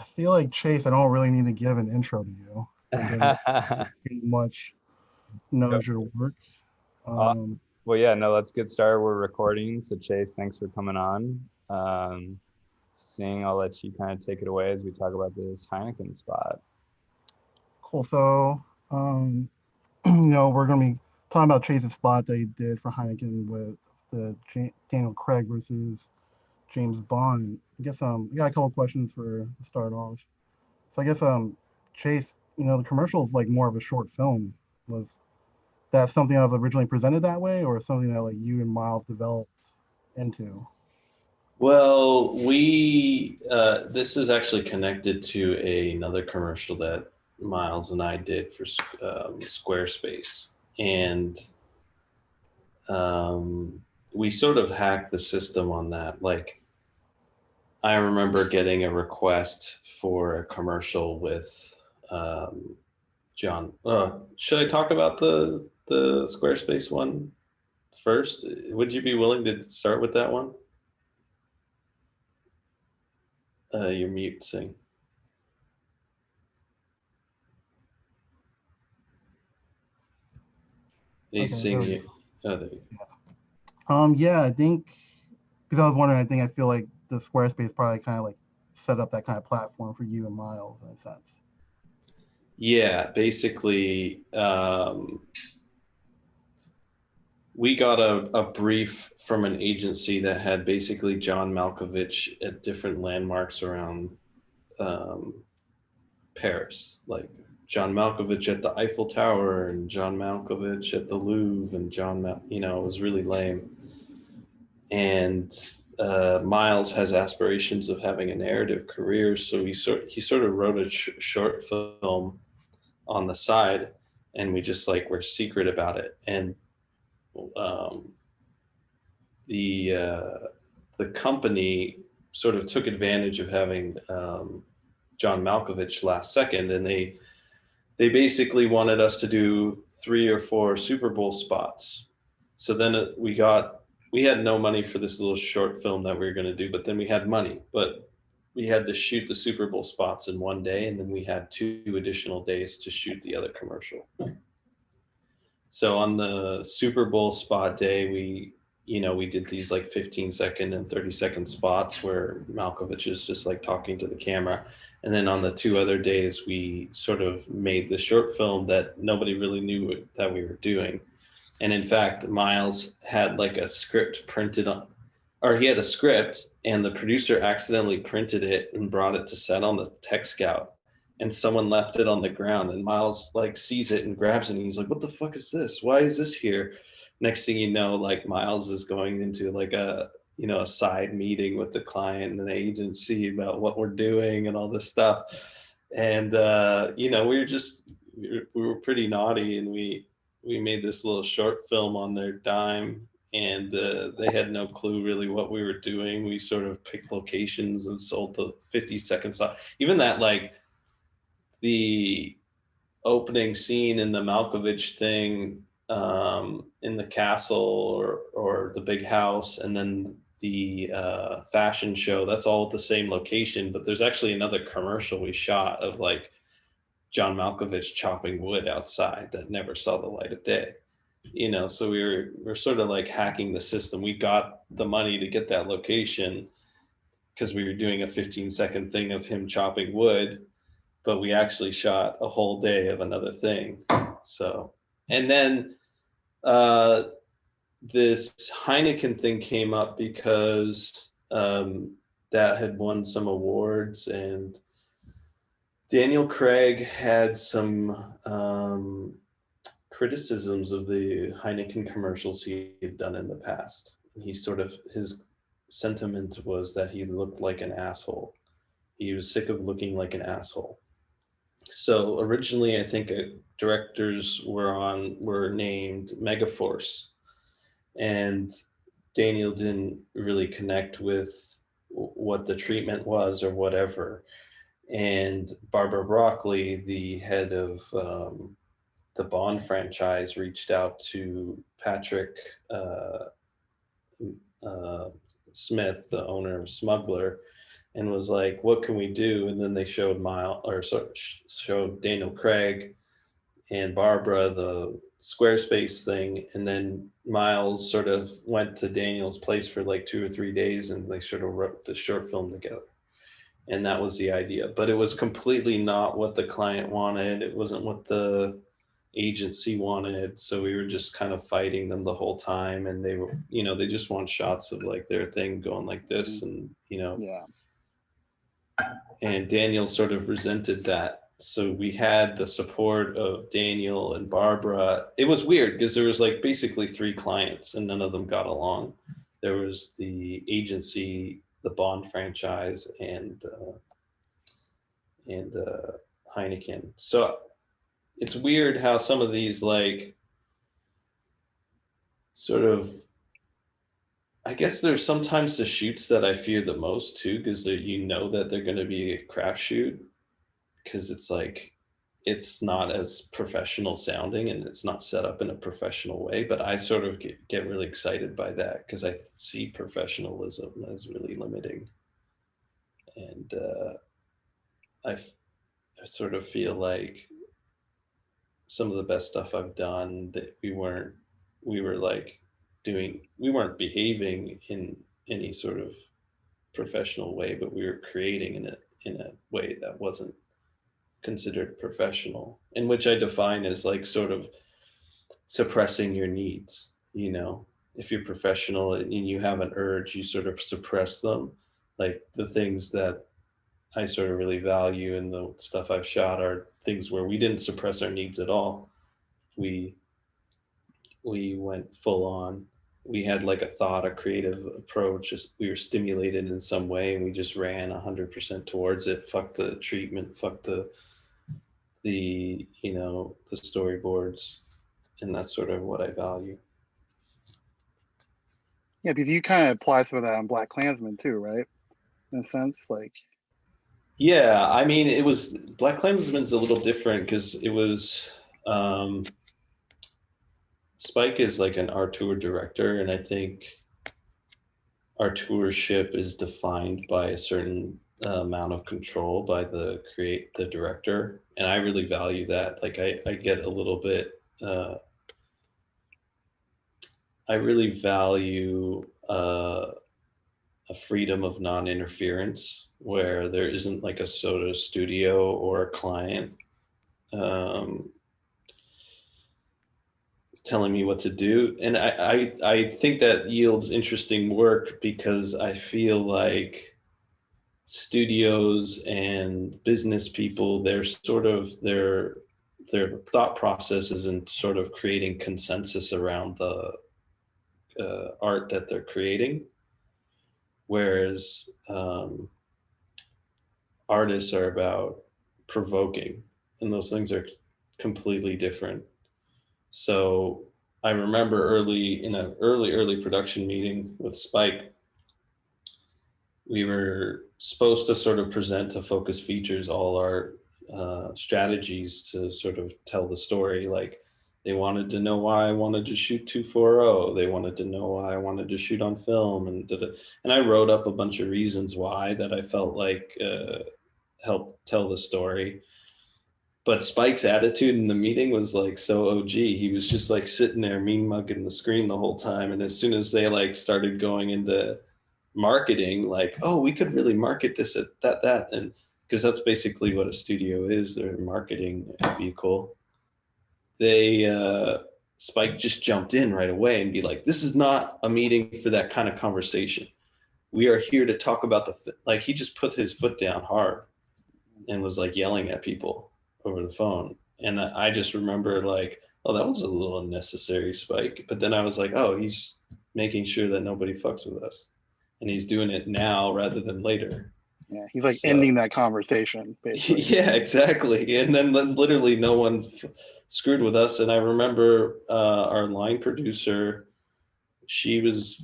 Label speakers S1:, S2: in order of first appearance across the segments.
S1: I feel like Chase, I don't really need to give an intro to you. I feel like pretty much knows your work.
S2: Awesome.
S1: Um,
S2: Well, yeah, no, let's get started. We're recording. So, Chase, thanks for coming on. I'll let you kind of take it away as we talk about this Heineken spot.
S1: cool. So, um, we're gonna be talking about Chase's spot that he did for Heineken with the Daniel Craig versus James Bond. I guess I got a couple questions for to start off. So I guess Chase, the commercial is like more of a short film. Was that something that was originally presented that way, or something that like you and Miles developed into?
S3: Well, we this is actually connected to another commercial that Miles and I did for Squarespace, and we sort of hacked the system on that. Like, I remember getting a request for a commercial with um, John. Should I talk about the Squarespace one first? Would you be willing to start with that one? You're mute, Sing. He's
S1: Okay, there we
S3: singing.
S1: go.
S3: Oh, there you
S1: Yeah, I think because I was wondering, I think I feel like the Squarespace probably kind of like set up that kind of platform for you and Miles in a sense.
S3: Yeah, basically, we got a brief from an agency that had basically John Malkovich at different landmarks around um, Paris, like John Malkovich at the Eiffel Tower and John Malkovich at the Louvre and it was really lame. And Miles has aspirations of having a narrative career, so he sort of wrote a short film on the side, and we just like were secret about it. And um, the uh, the company sort of took advantage of having John Malkovich last second, and they basically wanted us to do 3 or 4 Super Bowl spots. So then we had no money for this little short film that we were going to do, but then we had money, but we had to shoot the Super Bowl spots in one day, and then we had 2 additional days to shoot the other commercial. So on the Super Bowl spot day, we did these like 15-second and 30-second spots where Malkovich is just like talking to the camera. And then on the 2 other days, we sort of made the short film that nobody really knew that we were doing. And in fact, Miles had like a script printed on, or he had a script, and the producer accidentally printed it and brought it to set on the tech scout. And someone left it on the ground, and Miles like sees it and grabs it, and he's like, "What the fuck is this? Why is this here?" Next thing you know, like Miles is going into like a side meeting with the client and the agency about what we're doing and all this stuff. And we were pretty naughty, and we made this little short film on their dime, and they had no clue really what we were doing. We sort of picked locations and sold the 50-second slot. Even that, like, the opening scene in the Malkovich thing, in the castle, or the big house, and then the fashion show, that's all at the same location. But there's actually another commercial we shot of like John Malkovich chopping wood outside that never saw the light of day. So we're sort of like hacking the system. We got the money to get that location because we were doing a 15-second thing of him chopping wood, but we actually shot a whole day of another thing. So, and then uh, this Heineken thing came up because that had won some awards, and Daniel Craig had some criticisms of the Heineken commercials he had done in the past. His sentiment was that he looked like an asshole. He was sick of looking like an asshole. So originally, I think directors were named Megaforce, and Daniel didn't really connect with what the treatment was or whatever. And Barbara Broccoli, the head of the Bond franchise, reached out to Patrick uh, uh, Smith, the owner of Smuggler, and was like, what can we do? And then they showed showed Daniel Craig and Barbara the Squarespace thing, and then Miles sort of went to Daniel's place for like 2 or 3 days, and they sort of wrote the short film together. And that was the idea, but it was completely not what the client wanted. It wasn't what the agency wanted, so we were just kind of fighting them the whole time. And they were, they just want shots of like their thing going like this, and
S4: Yeah.
S3: and Daniel sort of resented that. So we had the support of Daniel and Barbara. It was weird because there was like basically 3 clients and none of them got along. There was the agency, the Bond franchise, and Heineken. So it's weird how some of these like sort of, I guess there's sometimes the shoots that I fear the most too, because that they're going to be a crapshoot, because it's like it's not as professional sounding and it's not set up in a professional way. But I sort of get really excited by that because I see professionalism as really limiting. And I sort of feel like some of the best stuff I've done that we weren't behaving in any sort of professional way, but we were creating in a way that wasn't considered professional, in which I define as like sort of suppressing your needs. If you're professional and you have an urge, you sort of suppress them. Like the things that I sort of really value in the stuff I've shot are things where we didn't suppress our needs at all. We went full on. We had like a creative approach. We were stimulated in some way, and we just ran 100% towards it. Fuck the treatment. Fuck the storyboards, and that's sort of what I value.
S4: Yeah, because you kind of apply some of that on Black Klansman too, right? In a sense, like.
S3: Yeah, I mean, it was Black Klansman's a little different because it was Spike is like an auteur director, and I think auteurship is defined by a certain amount of control by the director, and I really value that. Like I get a little bit. I really value a freedom of non-interference where there isn't like a sort of studio or a client telling me what to do. And I think that yields interesting work because I feel like studios and business people, their thought process is in sort of creating consensus around the art that they're creating. Whereas artists are about provoking, and those things are completely different. So I remember in an early production meeting with Spike, we were supposed to sort of present to Focus Features all our strategies to sort of tell the story. Like they wanted to know why I wanted to shoot 240. They wanted to know why I wanted to shoot on film, and I wrote up a bunch of reasons why that I felt like helped tell the story. But Spike's attitude in the meeting was like so OG. He was just like sitting there mean mugging the screen the whole time. And as soon as they like started going into marketing, like, oh, we could really market this at that. And because that's basically what a studio is, they're a marketing vehicle. Spike just jumped in right away and be like, this is not a meeting for that kind of conversation. We are here to talk about like he just put his foot down hard and was like yelling at people over the phone. And I just remember like, oh, that was a little unnecessary, Spike. But then I was like, oh, he's making sure that nobody fucks with us. And he's doing it now rather than later.
S4: Yeah, he's like ending that conversation, basically.
S3: Yeah, exactly. And then literally no one screwed with us. And I remember our line producer, she was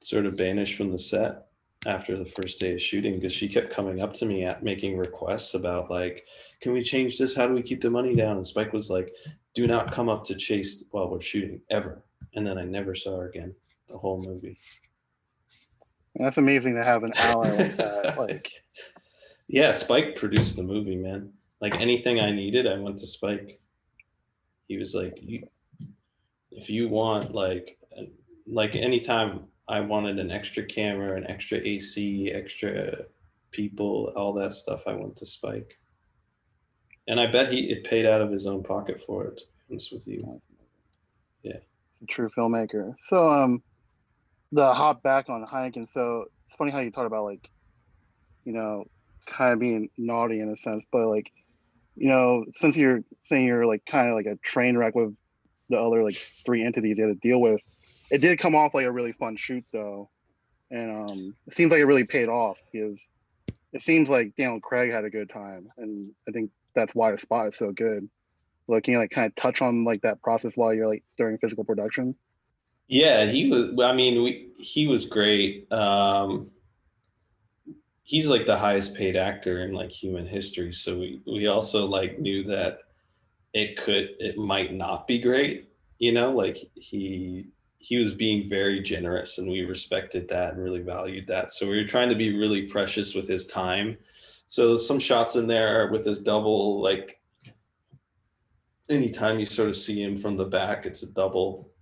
S3: sort of banished from the set after the first day of shooting because she kept coming up to me making requests about like, can we change this? How do we keep the money down? And Spike was like, do not come up to Chayse while we're shooting ever. And then I never saw her again the whole movie.
S4: And that's amazing to have an ally like that. Like,
S3: yeah, Spike produced the movie, man. Like anything I needed, I went to Spike. He was like, if you want like anytime I wanted an extra camera, an extra AC, extra people, all that stuff, I went to Spike. And I bet it paid out of his own pocket for it, to be honest with you. Yeah.
S4: a true filmmaker. So, the hop back on Heineken. So it's funny how you talk about like, you know, kind of being naughty in a sense, but like, since you're saying you're like kind of like a train wreck with the other like three entities you had to deal with, it did come off like a really fun shoot though, and it seems like it really paid off because it seems like Daniel Craig had a good time, and I think that's why the spot is so good. Like, can you like kind of touch on like that process while you're like during physical production?
S3: Yeah, he was. I mean, he was great. He's like the highest paid actor in like human history. So we also like knew that it might not be great. Like he was being very generous, and we respected that and really valued that. So we were trying to be really precious with his time. So some shots in there with his double, like anytime you sort of see him from the back, it's a double.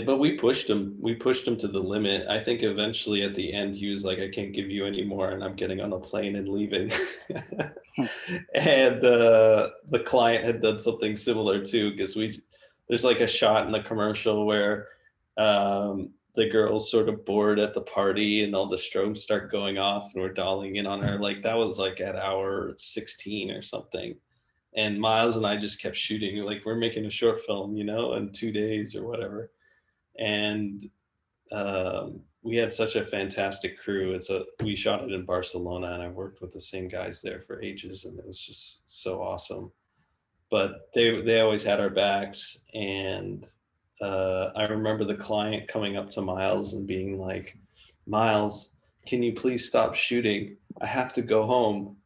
S3: But we pushed him to the limit. I think eventually at the end he was like, I can't give you any more, and I'm getting on a plane and leaving. And the client had done something similar too, because there's like a shot in the commercial where the girl's sort of bored at the party and all the strobes start going off and we're dolling in on her. Like that was like at hour 16 or something. And Miles and I just kept shooting, like we're making a short film, in 2 days or whatever. And we had such a fantastic crew. We shot it in Barcelona, and I've worked with the same guys there for ages, and it was just so awesome. But they always had our backs, and I remember the client coming up to Miles and being like, "Miles, can you please stop shooting? I have to go home."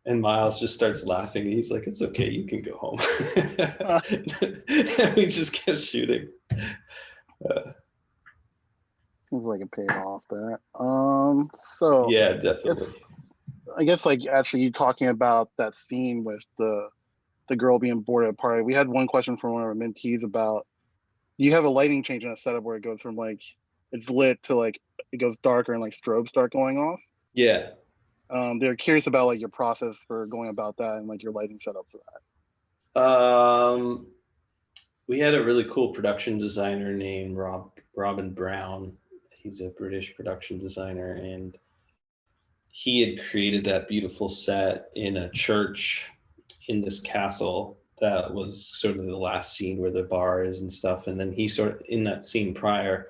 S3: And Miles just starts laughing. He's like, "It's okay, you can go home." And we just kept shooting.
S4: Seems like it paid off that. So
S3: Yeah, definitely.
S4: I guess like actually you talking about that scene with the girl being bored at a party. We had one question from one of our mentees about, do you have a lighting change in a setup where it goes from like it's lit to like it goes darker and like strobes start going off?
S3: Yeah.
S4: They're curious about like your process for going about that and like your lighting setup for
S3: that. We had a really cool production designer named Robin Brown. He's a British production designer, and he had created that beautiful set in a church in this castle that was sort of the last scene where the bar is and stuff. And then he sort of, in that scene prior,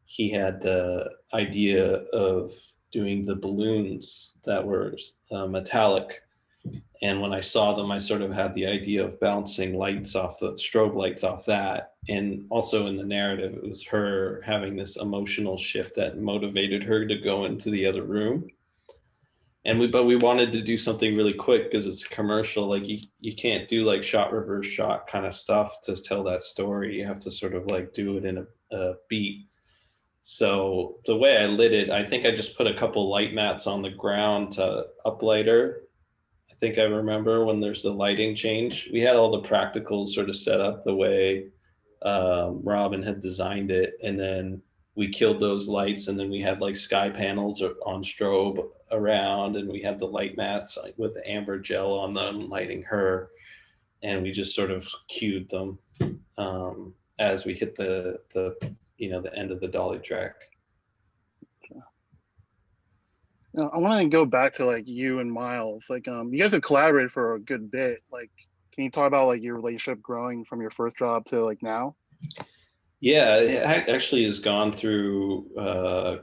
S3: he had the idea of doing the balloons that were metallic. And when I saw them, I sort of had the idea of bouncing lights off the strobe lights off that. And also in the narrative, it was her having this emotional shift that motivated her to go into the other room. But we wanted to do something really quick because it's a commercial. Like you can't do like shot reverse shot kind of stuff to tell that story. You have to sort of like do it in a beat. So the way I lit it, I think I just put a couple light mats on the ground to uplight her. I think I remember when there's the lighting change, we had all the practicals sort of set up the way Robin had designed it. And then we killed those lights, and then we had like sky panels on strobe around, and we had the light mats with the amber gel on them lighting her. And we just sort of cued them as we hit the end of the dolly track.
S4: I want to go back to like you and Miles. Like, you guys have collaborated for a good bit. Like, can you talk about like your relationship growing from your first job to like now?
S3: Yeah, it actually has gone through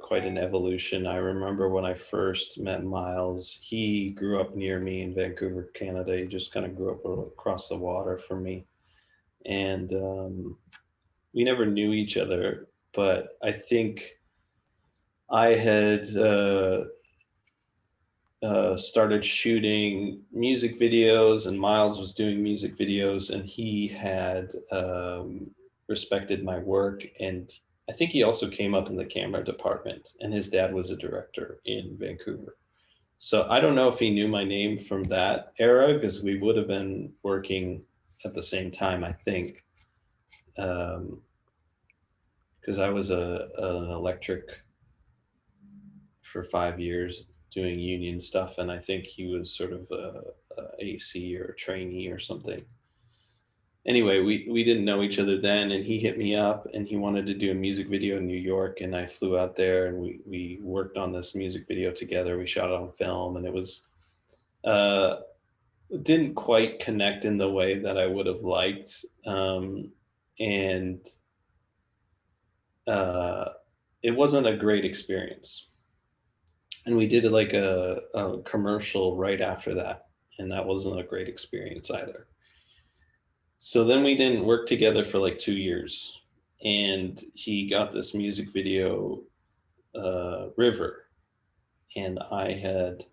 S3: quite an evolution. I remember when I first met Miles, he grew up near me in Vancouver, Canada. He just kind of grew up across the water from me. And we never knew each other, but I think I had started shooting music videos, and Miles was doing music videos, and he had respected my work, and I think he also came up in the camera department, and his dad was a director in Vancouver. So I don't know if he knew my name from that era, because we would have been working at the same time, I think. Because I was an electric for 5 years doing union stuff, and I think he was sort of a AC or a trainee or something. Anyway, we didn't know each other then, and he hit me up and he wanted to do a music video in New York, and I flew out there and we worked on this music video together. We shot it on film, and it was didn't quite connect in the way that I would have liked, and it wasn't a great experience. And we did like a commercial right after that, and that wasn't a great experience either. So then we didn't work together for like 2 years, and he got this music video, River, and I had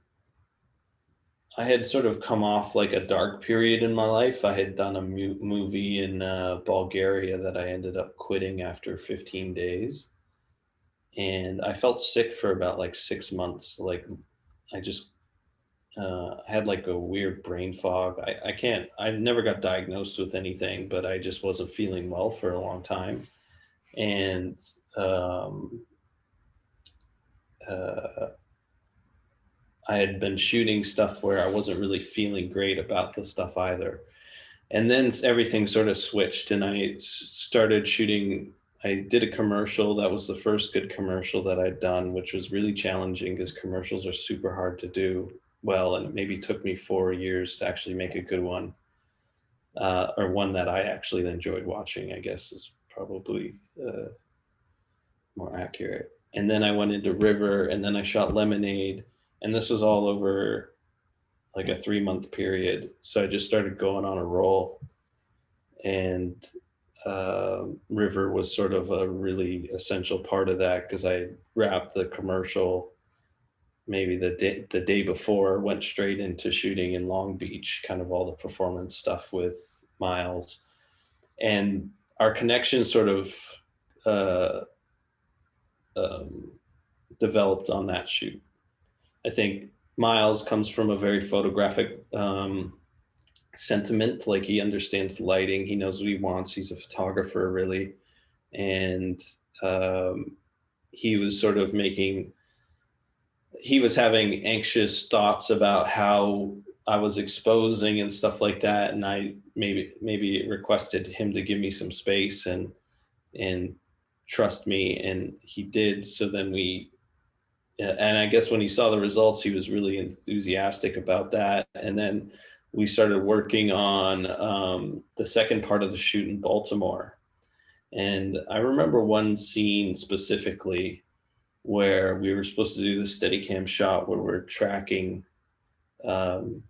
S3: sort of come off like a dark period in my life. I had done a movie in Bulgaria that I ended up quitting after 15 days. And I felt sick for about like 6 months. Like I just had like a weird brain fog. I never got diagnosed with anything, but I just wasn't feeling well for a long time. And I had been shooting stuff where I wasn't really feeling great about the stuff either. And then everything sort of switched, and I started shooting. I did a commercial. That was the first good commercial that I'd done, which was really challenging because commercials are super hard to do well. And it maybe took me 4 years to actually make a good one, or one that I actually enjoyed watching, I guess is probably more accurate. And then I went into River, and then I shot Lemonade. And this was all over like a 3-month period. So I just started going on a roll, and River was sort of a really essential part of that, because I wrapped the commercial maybe the day before, went straight into shooting in Long Beach, kind of all the performance stuff with Miles, and our connection sort of developed on that shoot. I think Miles comes from a very photographic sentiment. Like he understands lighting. He knows what he wants. He's a photographer, really. And he was sort of he was having anxious thoughts about how I was exposing and stuff like that. And I maybe requested him to give me some space and trust me. And he did. So then and I guess when he saw the results, he was really enthusiastic about that. And then we started working on the second part of the shoot in Baltimore. And I remember one scene specifically where we were supposed to do the Steadicam shot where we're tracking the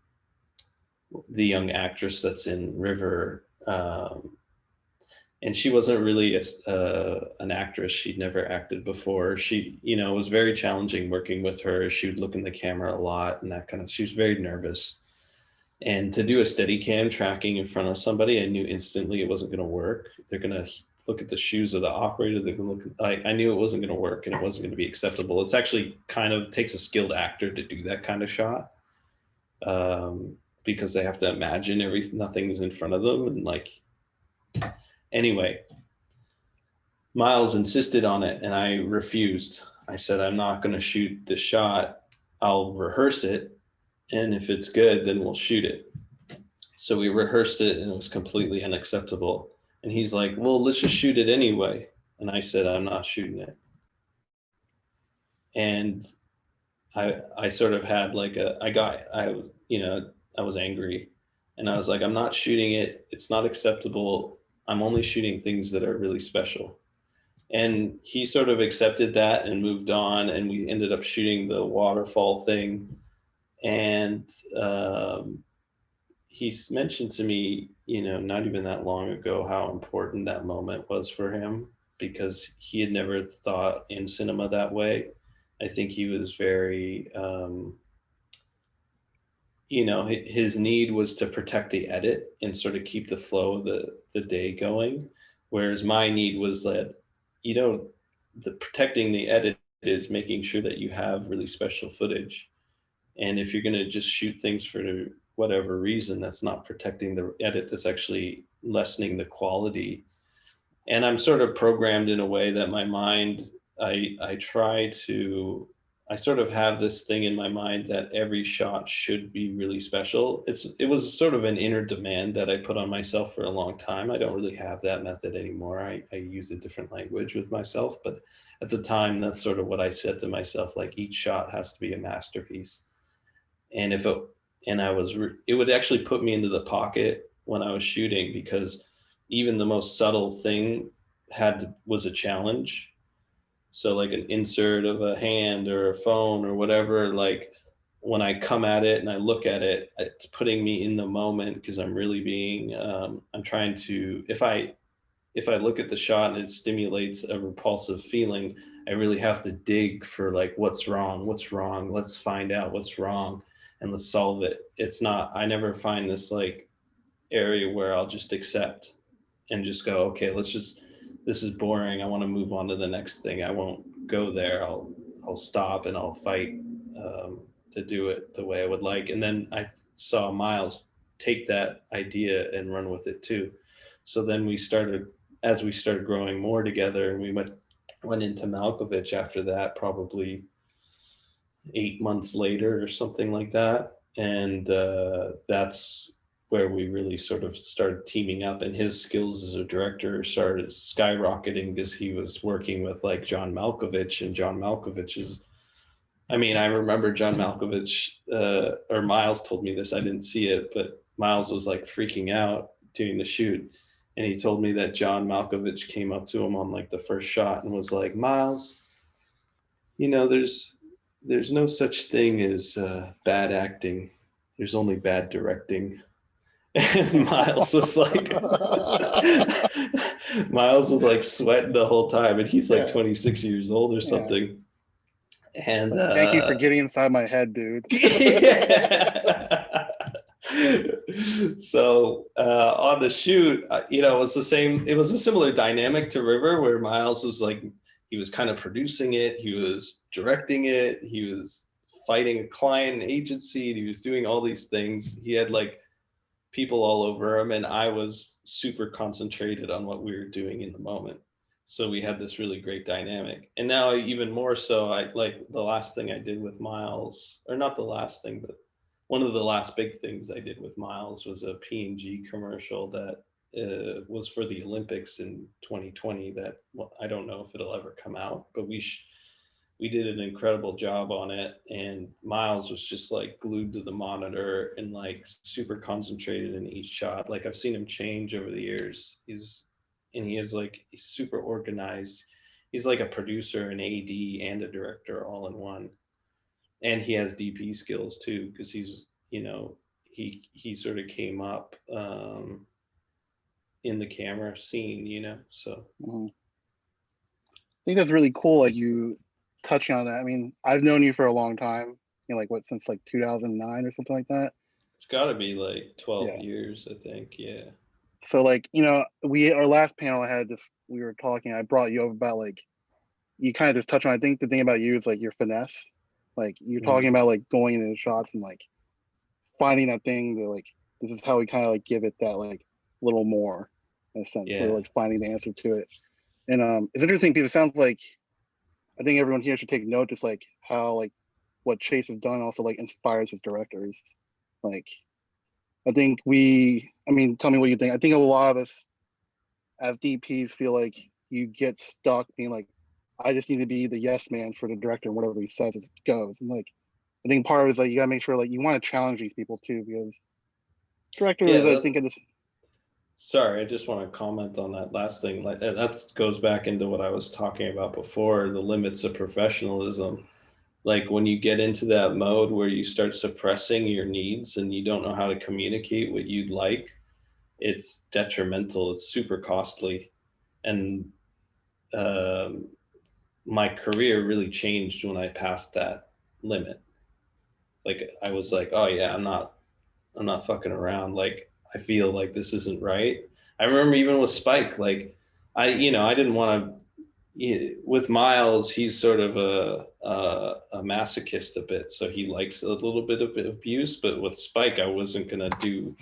S3: young actress that's in River. And she wasn't really an actress. She'd never acted before. It was very challenging working with her. She would look in the camera a lot and that kind of, she was very nervous. And to do a Steadicam tracking in front of somebody, I knew instantly it wasn't going to work. They're going to look at the shoes of the operator. They're going to look, I knew it wasn't going to work, and it wasn't going to be acceptable. It's actually kind of takes a skilled actor to do that kind of shot, because they have to imagine nothing's in front of them. And like, anyway, Miles insisted on it, and I refused. I said, I'm not going to shoot this shot. I'll rehearse it, and if it's good, then we'll shoot it. So we rehearsed it, and it was completely unacceptable. And he's like, well, let's just shoot it anyway. And I said, I'm not shooting it. And I sort of had like I was angry, and I was like, I'm not shooting it. It's not acceptable. I'm only shooting things that are really special. And he sort of accepted that and moved on, and we ended up shooting the waterfall thing. And he mentioned to me, not even that long ago, how important that moment was for him, because he had never thought in cinema that way. I think he was very, his need was to protect the edit and sort of keep the flow of the day going. Whereas my need was that you don't, the protecting the edit is making sure that you have really special footage. And if you're going to just shoot things for whatever reason, that's not protecting the edit, that's actually lessening the quality. And I'm sort of programmed in a way that my mind, I try to, I sort of have this thing in my mind that every shot should be really special. It was sort of an inner demand that I put on myself for a long time. I don't really have that method anymore. I use a different language with myself, but at the time, that's sort of what I said to myself, like each shot has to be a masterpiece. And if it, and I was, it would actually put me into the pocket when I was shooting, because even the most subtle thing was a challenge. So like an insert of a hand or a phone or whatever, like when I come at it and I look at it, it's putting me in the moment, because I'm really being, I'm trying to, if I look at the shot and it stimulates a repulsive feeling, I really have to dig for like, what's wrong? Let's find out what's wrong and let's solve it. It's not, I never find this like area where I'll just accept and just go, okay, this is boring. I want to move on to the next thing. I won't go there. I'll stop and I'll fight to do it the way I would like. And then I saw Miles take that idea and run with it too. So then as we started growing more together, and we went into Malkovich after that, probably 8 months later or something like that. And that's where we really sort of started teaming up, and his skills as a director started skyrocketing because he was working with like John Malkovich, and John Malkovich is, I mean, I remember John Malkovich, or Miles told me this, I didn't see it, but Miles was like freaking out doing the shoot. And he told me that John Malkovich came up to him on like the first shot and was like, Miles, there's no such thing as bad acting. There's only bad directing. And Miles was like, Miles was like sweating the whole time, and he's like 26 years old or something. And
S4: thank you for getting inside my head, dude.
S3: So on the shoot, it was the same. It was a similar dynamic to River, where Miles was like, he was kind of producing it, he was directing it, he was fighting a client agency, he was doing all these things. He had like people all over him, and I was super concentrated on what we were doing in the moment. So we had this really great dynamic. And now even more so, I like the last thing I did with Miles, or not the last thing, but one of the last big things I did with Miles was a P&G commercial that was for the Olympics in 2020 that, well, I don't know if it'll ever come out, but we did an incredible job on it. And Miles was just like glued to the monitor and like super concentrated in each shot. Like I've seen him change over the years. He's super organized. He's like a producer, an AD, and a director all in one. And he has DP skills too, because he's, he sort of came up in the camera scene, so.
S4: Mm-hmm. I think that's really cool. Like you touching on that. I mean, I've known you for a long time, since like 2009 or something like that.
S3: It's got to be like 12 years, I think. Yeah.
S4: So like, our last panel I had we were talking, I brought you up about like, you kind of just touched on, I think the thing about you is like your finesse. Like you're talking about like going into the shots and like finding that thing that like, this is how we kind of like give it that like little more in a sense. Yeah. So like finding the answer to it. And it's interesting because it sounds like, I think everyone here should take note, just like how like what Chayse has done also like inspires his directors. Like, I think tell me what you think. I think a lot of us as DPs feel like you get stuck being like, I just need to be the yes man for the director and whatever he says it goes. And like, I think part of it is like, you gotta make sure like you want to challenge these people too, because directors, I think
S3: Sorry, I just want to comment on that last thing. Like that goes back into what I was talking about before, the limits of professionalism. Like when you get into that mode where you start suppressing your needs and you don't know how to communicate what you'd like, it's detrimental. It's super costly. And my career really changed when I passed that limit. Like I was like, oh yeah, I'm not fucking around. Like I feel like this isn't right. I remember even with Spike, like I didn't want to with Miles, he's sort of a masochist a bit, so he likes a little bit of abuse. But with Spike, I wasn't gonna do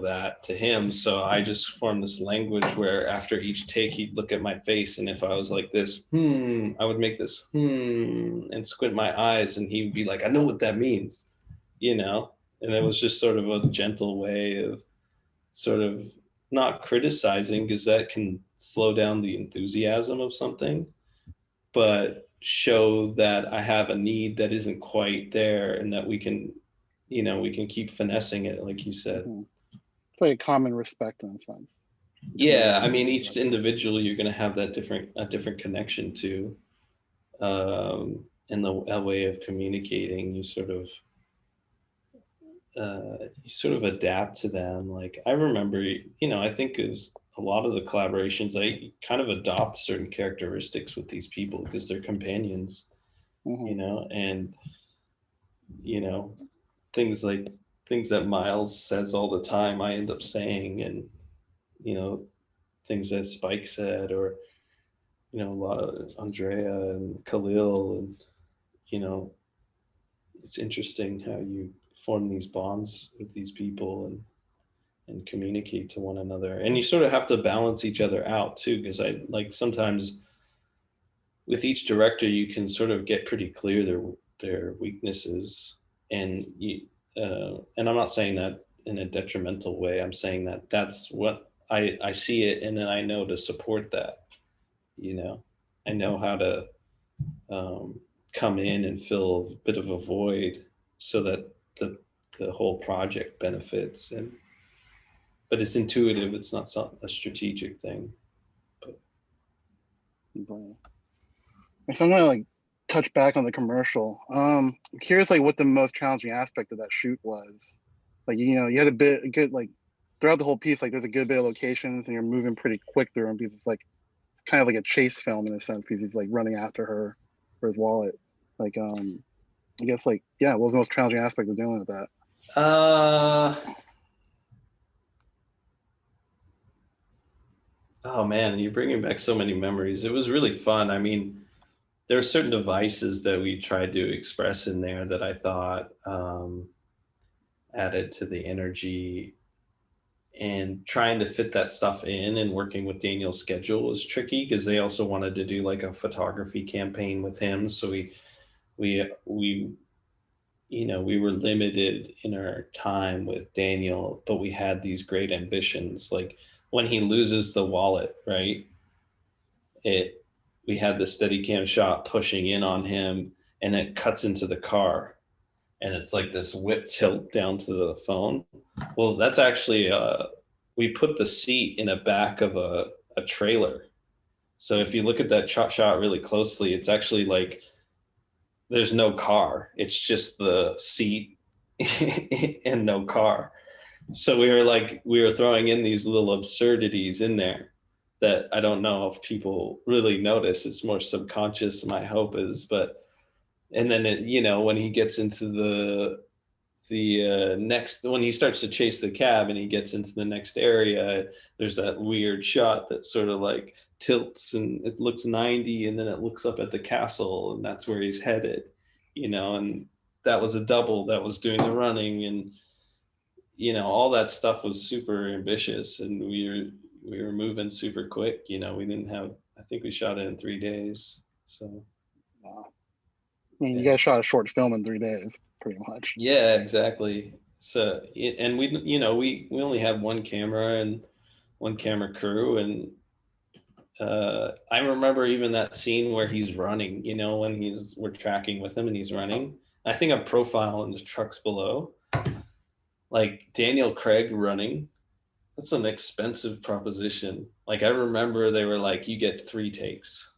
S3: that to him. So I just formed this language where after each take, he'd look at my face, and if I was like this, I would make this and squint my eyes, and he would be like, I know what that means, And it was just sort of a gentle way of sort of not criticizing, because that can slow down the enthusiasm of something, but show that I have a need that isn't quite there, and that we can keep finessing it, like you said.
S4: Mm-hmm. It's like a common respect in a sense.
S3: Yeah, I mean, each individual you're going to have that a different connection to, and a way of communicating. You sort of adapt to them. Like I remember, I think it was a lot of the collaborations. I kind of adopt certain characteristics with these people because they're companions, and things that Miles says all the time, I end up saying, and things that Spike said, or a lot of Andrea and Khalil, and it's interesting how you form these bonds with these people and communicate to one another, and you sort of have to balance each other out too, because I like sometimes with each director you can sort of get pretty clear their weaknesses, and and I'm not saying that in a detrimental way. I'm saying that that's what I see it, and then I know to support that. I know how to come in and fill a bit of a void so that the whole project benefits. But it's intuitive. It's not a strategic thing.
S4: So I'm gonna touch back on the commercial. I'm curious what the most challenging aspect of that shoot was. You had a good throughout the whole piece, there's a good bit of locations and you're moving pretty quick through them because it's kind of like a chase film in a sense, because he's running after her for his wallet. I guess what was the most challenging aspect of dealing with that?
S3: Oh man, you're bringing back so many memories. It was really fun. I mean, there are certain devices that we tried to express in there that I thought added to the energy, and trying to fit that stuff in and working with Daniel's schedule was tricky because they also wanted to do a photography campaign with him. So we were limited in our time with Daniel, but we had these great ambitions. Like when he loses the wallet, right? We had the Steadicam shot pushing in on him, and it cuts into the car, and it's like this whip tilt down to the phone. Well, that's actually we put the seat in the back of a trailer. So if you look at that shot really closely, it's actually there's no car. It's just the seat and no car. So we were throwing in these little absurdities in there that I don't know if people really notice. It's more subconscious, my hope is. But and then when he gets into the next, when he starts to chase the cab and he gets into the next area, there's that weird shot that sort of tilts and it looks 90, and then it looks up at the castle, and that's where he's headed, and that was a double that was doing the running, and all that stuff was super ambitious, and we were moving super quick. We didn't have, I think we shot it in 3 days. So
S4: I mean, you guys shot a short film in 3 days pretty much.
S3: Yeah, exactly. So and we only had one camera and one camera crew, and I remember even that scene where he's running, when we're tracking with him and he's running. I think a profile in the trucks below, Daniel Craig running, that's an expensive proposition. I remember they were you get 3 takes.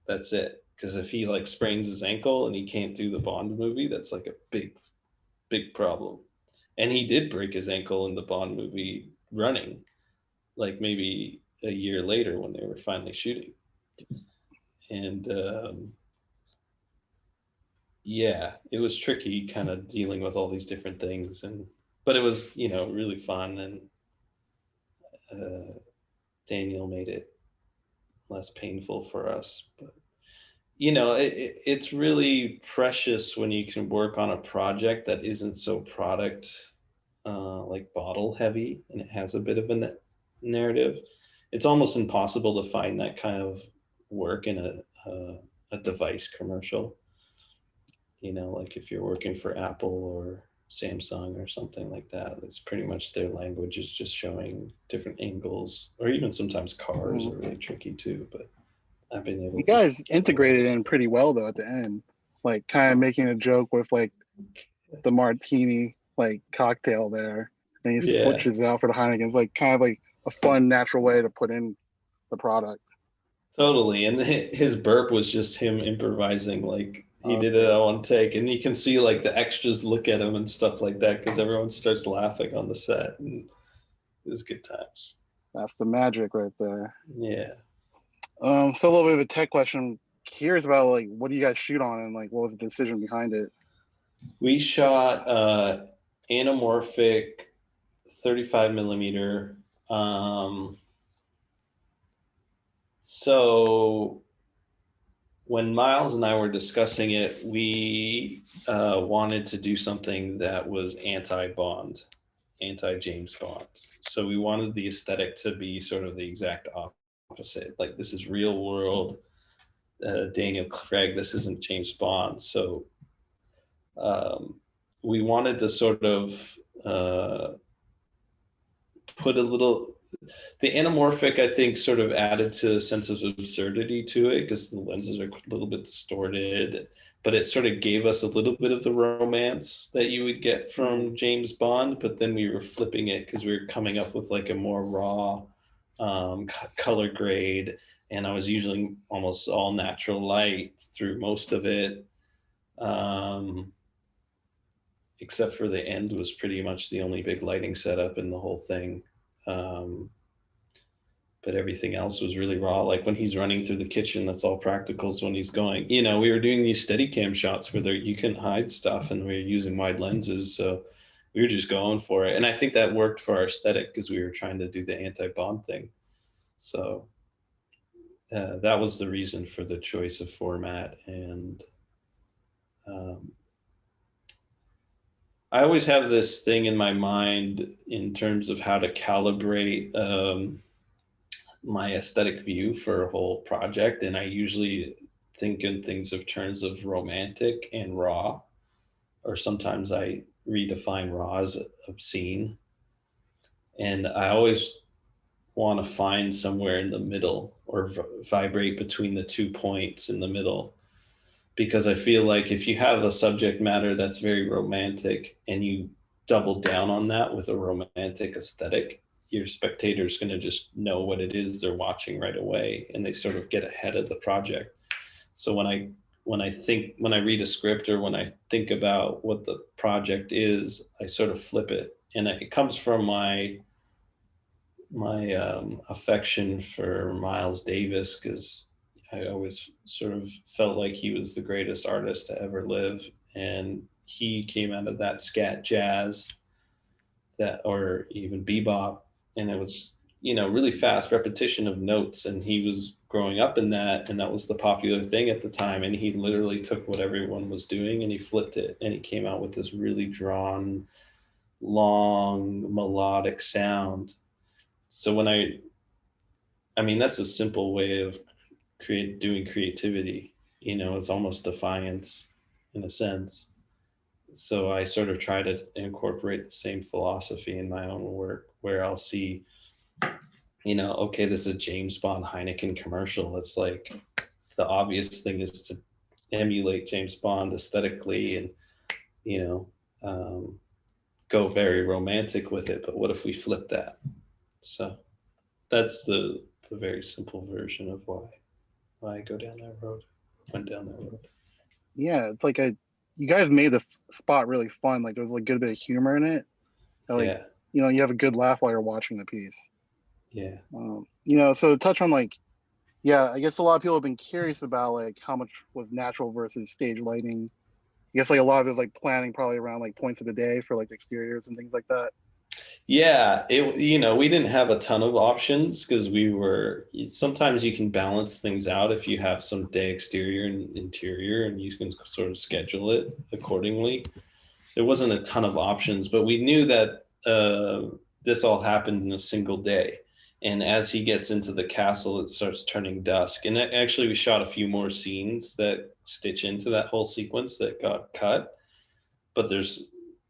S3: That's it. Because if he sprains his ankle and he can't do the Bond movie, that's a big problem. And he did break his ankle in the Bond movie running, maybe a year later when they were finally shooting. And yeah, it was tricky kind of dealing with all these different things, but it was really fun, and Daniel made it less painful for us. But you know, it's really precious when you can work on a project that isn't so product like bottle heavy, and it has a bit of a narrative. It's almost impossible to find that kind of work in a device commercial. You know, like if you're working for Apple or Samsung or something like that, it's pretty much their language is just showing different angles, or even sometimes cars are really tricky too. But I've been able
S4: You
S3: to
S4: guys
S3: get
S4: integrated in pretty well though at the end, like kind of making a joke with like the martini like cocktail there, and he
S3: yeah,
S4: switches it out for the Heineken. It's like kind of like a fun, natural way to put in the product.
S3: totally. And his burp was just him improvising. Like he did it on one take, and you can see like the extras look at him and stuff like that because everyone starts laughing on the set. And it was good times.
S4: That's the magic right there.
S3: Yeah.
S4: So a little bit of a tech question. Curious about like what do you guys shoot on and like what was the decision behind it?
S3: We shot anamorphic 35 millimeter. So when Miles and I were discussing it, we wanted to do something that was anti-Bond, anti-James Bond. So we wanted the aesthetic to be sort of the exact opposite. Like this is real world Daniel Craig. This isn't James Bond. So we wanted to sort of put a little. The anamorphic, I think, sort of added to a sense of absurdity to it because the lenses are a little bit distorted, but it sort of gave us a little bit of the romance that you would get from James Bond. But then we were flipping it because we were coming up with like a more raw color grade, and I was using almost all natural light through most of it. Except for the end was pretty much the only big lighting setup in the whole thing. But everything else was really raw. Like when he's running through the kitchen, that's all practicals. When he's going, you know, we were doing these steady cam shots where you can hide stuff and we were using wide lenses. So we were just going for it. And I think that worked for our aesthetic because we were trying to do the anti-Bond thing. So that was the reason for the choice of format. And I always have this thing in my mind in terms of how to calibrate my aesthetic view for a whole project. And I usually think in things of terms of romantic and raw, or sometimes I redefine raw as obscene. And I always want to find somewhere in the middle or vibrate between the 2 points in the middle, because I feel like if you have a subject matter that's very romantic and you double down on that with a romantic aesthetic, your spectator is going to just know what it is they're watching right away, and they sort of get ahead of the project. So when I read a script or when I think about what the project is, I sort of flip it, and it comes from my affection for Miles Davis, because I always sort of felt like he was the greatest artist to ever live, and he came out of that scat jazz, that or even bebop, and it was, you know, really fast repetition of notes, and he was growing up in that, and that was the popular thing at the time, and he literally took what everyone was doing and he flipped it, and he came out with this really drawn, long, melodic sound. So when I mean, that's a simple way of doing creativity. You know, it's almost defiance in a sense. So I sort of try to incorporate the same philosophy in my own work, where I'll see, you know, okay, this is a James Bond Heineken commercial. It's like the obvious thing is to emulate James Bond aesthetically and, you know, go very romantic with it. But what if we flip that? So that's the very simple version of why I go down that road, went down that road.
S4: Yeah, it's like you guys made the spot really fun. Like there was like a good bit of humor in it. And, like,
S3: Yeah.
S4: you know, you have a good laugh while you're watching the piece.
S3: Yeah.
S4: You know, so to touch on like, yeah, I guess a lot of people have been curious about like how much was natural versus stage lighting. I guess like a lot of it was like planning probably around like points of the day for like exteriors and things like that.
S3: Yeah, we didn't have a ton of options because sometimes you can balance things out if you have some day exterior and interior and you can sort of schedule it accordingly. There wasn't a ton of options, but we knew that this all happened in a single day. And as he gets into the castle, it starts turning dusk. And actually, we shot a few more scenes that stitch into that whole sequence that got cut. But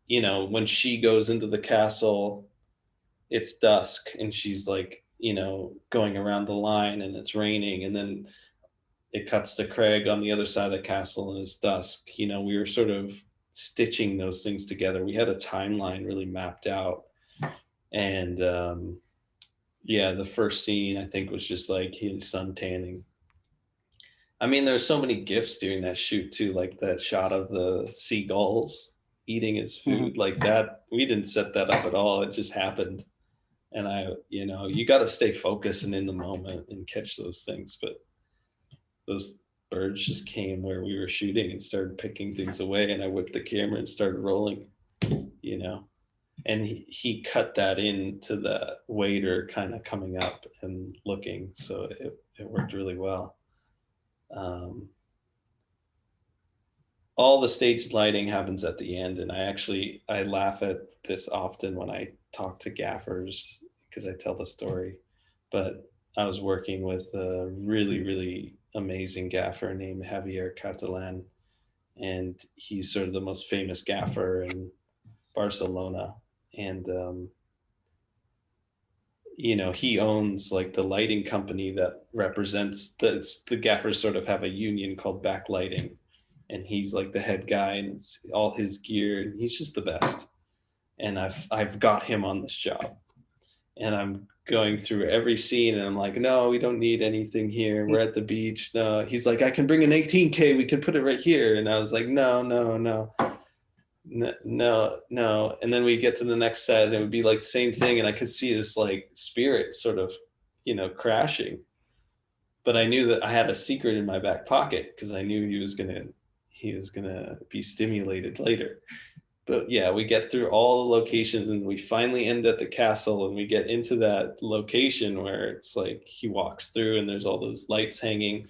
S3: when she goes into the castle, it's dusk and she's like, going around the line and it's raining. And then it cuts to Craig on the other side of the castle and it's dusk. We were sort of stitching those things together. We had a timeline really mapped out. And yeah, the first scene I think was just like him sun tanning. I mean, there's so many gifts during that shoot too, like that shot of the seagulls eating his food, like that. We didn't set that up at all. It just happened. And you got to stay focused and in the moment and catch those things. But those birds just came where we were shooting and started picking things away. And I whipped the camera and started rolling, and he cut that into the waiter kind of coming up and looking. So it worked really well. All the stage lighting happens at the end. And I laugh at this often when I talk to gaffers because I tell the story. But I was working with a really, really amazing gaffer named Javier Catalan. And he's sort of the most famous gaffer in Barcelona. And, he owns like the lighting company that represents the gaffers sort of have a union called Backlighting. And he's like the head guy and it's all his gear. And he's just the best. And I've got him on this job. And I'm going through every scene and I'm like, no, we don't need anything here. We're at the beach. No, he's like, I can bring an 18K. We can put it right here. And I was like, no. And then we get to the next set and it would be like the same thing. And I could see this like spirit sort of, crashing. But I knew that I had a secret in my back pocket because I knew he was gonna be stimulated later. But yeah, we get through all the locations and we finally end at the castle and we get into that location where it's like he walks through and there's all those lights hanging.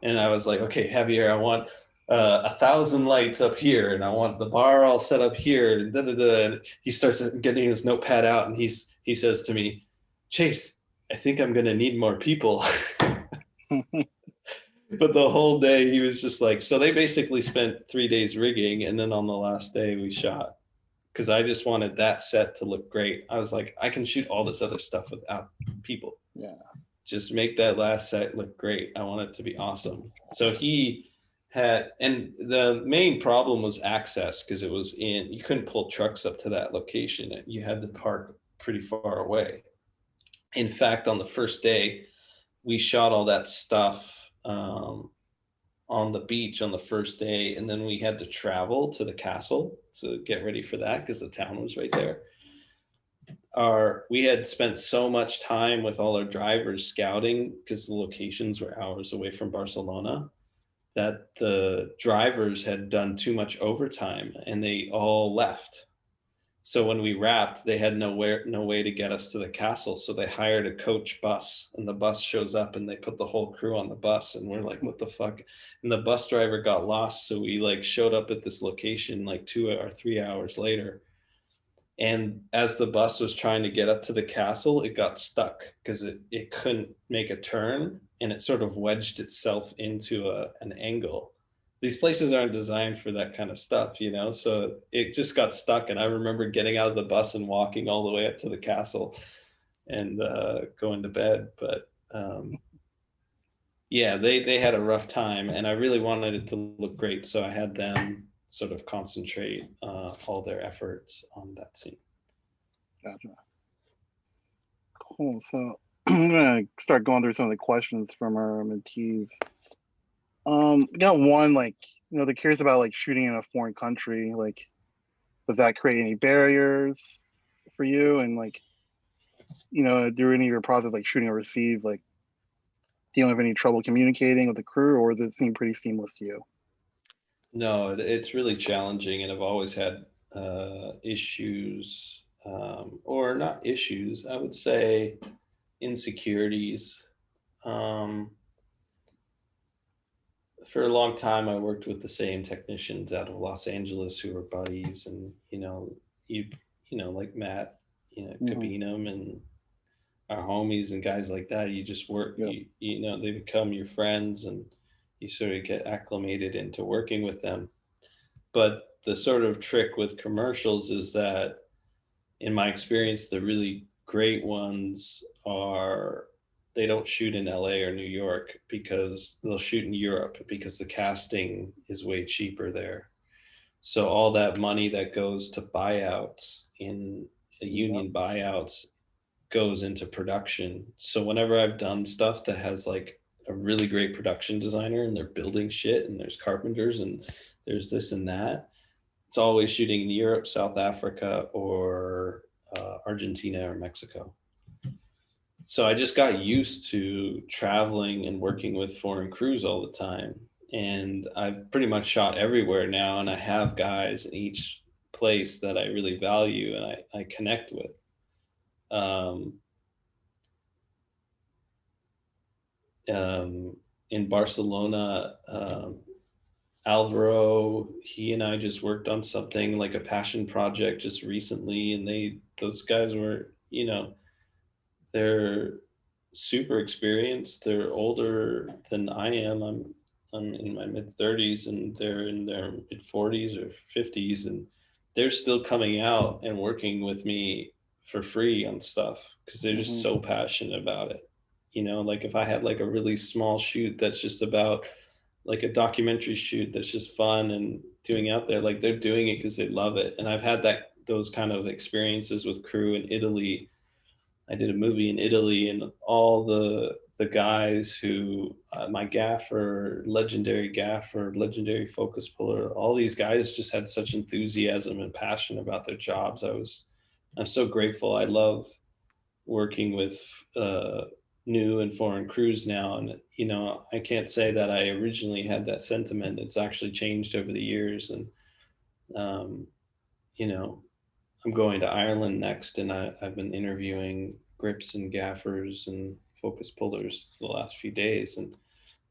S3: And I was like, okay, Javier, I want 1,000 lights up here and I want the bar all set up here. And, and he starts getting his notepad out and he says to me, Chayse, I think I'm going to need more people. But the whole day he was just like, so they basically spent 3 days rigging. And then on the last day we shot because I just wanted that set to look great. I was like, I can shoot all this other stuff without people.
S4: Yeah.
S3: Just make that last set look great. I want it to be awesome. So and the main problem was access because you couldn't pull trucks up to that location. You had to park pretty far away. In fact, on the first day, we shot all that stuff on the beach on the first day, and then we had to travel to the castle to get ready for that because the town was right there. We had spent so much time with all our drivers scouting because the locations were hours away from Barcelona that the drivers had done too much overtime and they all left. So when we wrapped, they had no way to get us to the castle. So they hired a coach bus and the bus shows up and they put the whole crew on the bus and we're like, what the fuck? And the bus driver got lost. So we like showed up at this location like 2 or 3 hours later. And as the bus was trying to get up to the castle, it got stuck because it couldn't make a turn and it sort of wedged itself into an angle. These places aren't designed for that kind of stuff, so it just got stuck. And I remember getting out of the bus and walking all the way up to the castle and going to bed. But yeah, they had a rough time and I really wanted it to look great. So I had them sort of concentrate all their efforts on that scene.
S4: Gotcha. Cool. So I'm gonna start going through some of the questions from our mentees. We got one, like, they're curious about like shooting in a foreign country. Like, does that create any barriers for you? And like, through any of your process, like shooting overseas, like, do you have any trouble communicating with the crew, or does it seem pretty seamless to you?
S3: No, it's really challenging, and I've always had issues or not issues, I would say insecurities. Um, for a long time, I worked with the same technicians out of Los Angeles who were buddies, and you like Matt,
S4: Mhm.
S3: Cabinum, and our homies and guys like that. You just work,
S4: Yep.
S3: they become your friends, and you sort of get acclimated into working with them. But the sort of trick with commercials is that, in my experience, the really great ones are, they don't shoot in LA or New York because they'll shoot in Europe because the casting is way cheaper there. So all that money that goes to buyouts in
S4: Yep.
S3: union buyouts goes into production. So whenever I've done stuff that has like a really great production designer and they're building shit and there's carpenters and there's this and that, it's always shooting in Europe, South Africa, or Argentina or Mexico. So I just got used to traveling and working with foreign crews all the time. And I've pretty much shot everywhere now, and I have guys in each place that I really value and I connect with. Um, in Barcelona, Alvaro, he and I just worked on something like a passion project just recently, and those guys were, they're super experienced. They're older than I am. I'm in my mid 30s, and they're in their mid 40s or 50s, and they're still coming out and working with me for free on stuff because they're just
S4: Mhm.
S3: so passionate about it. Like if I had like a really small shoot that's just about like a documentary shoot that's just fun and doing out there, like they're doing it because they love it. And I've had those kind of experiences with crew in Italy. I did a movie in Italy, and all the guys who, my gaffer, legendary focus puller, all these guys just had such enthusiasm and passion about their jobs. I'm so grateful. I love working with new and foreign crews now, and I can't say that I originally had that sentiment. It's actually changed over the years, and um, you know I'm going to Ireland next, and I've been interviewing grips and gaffers and focus pullers the last few days, and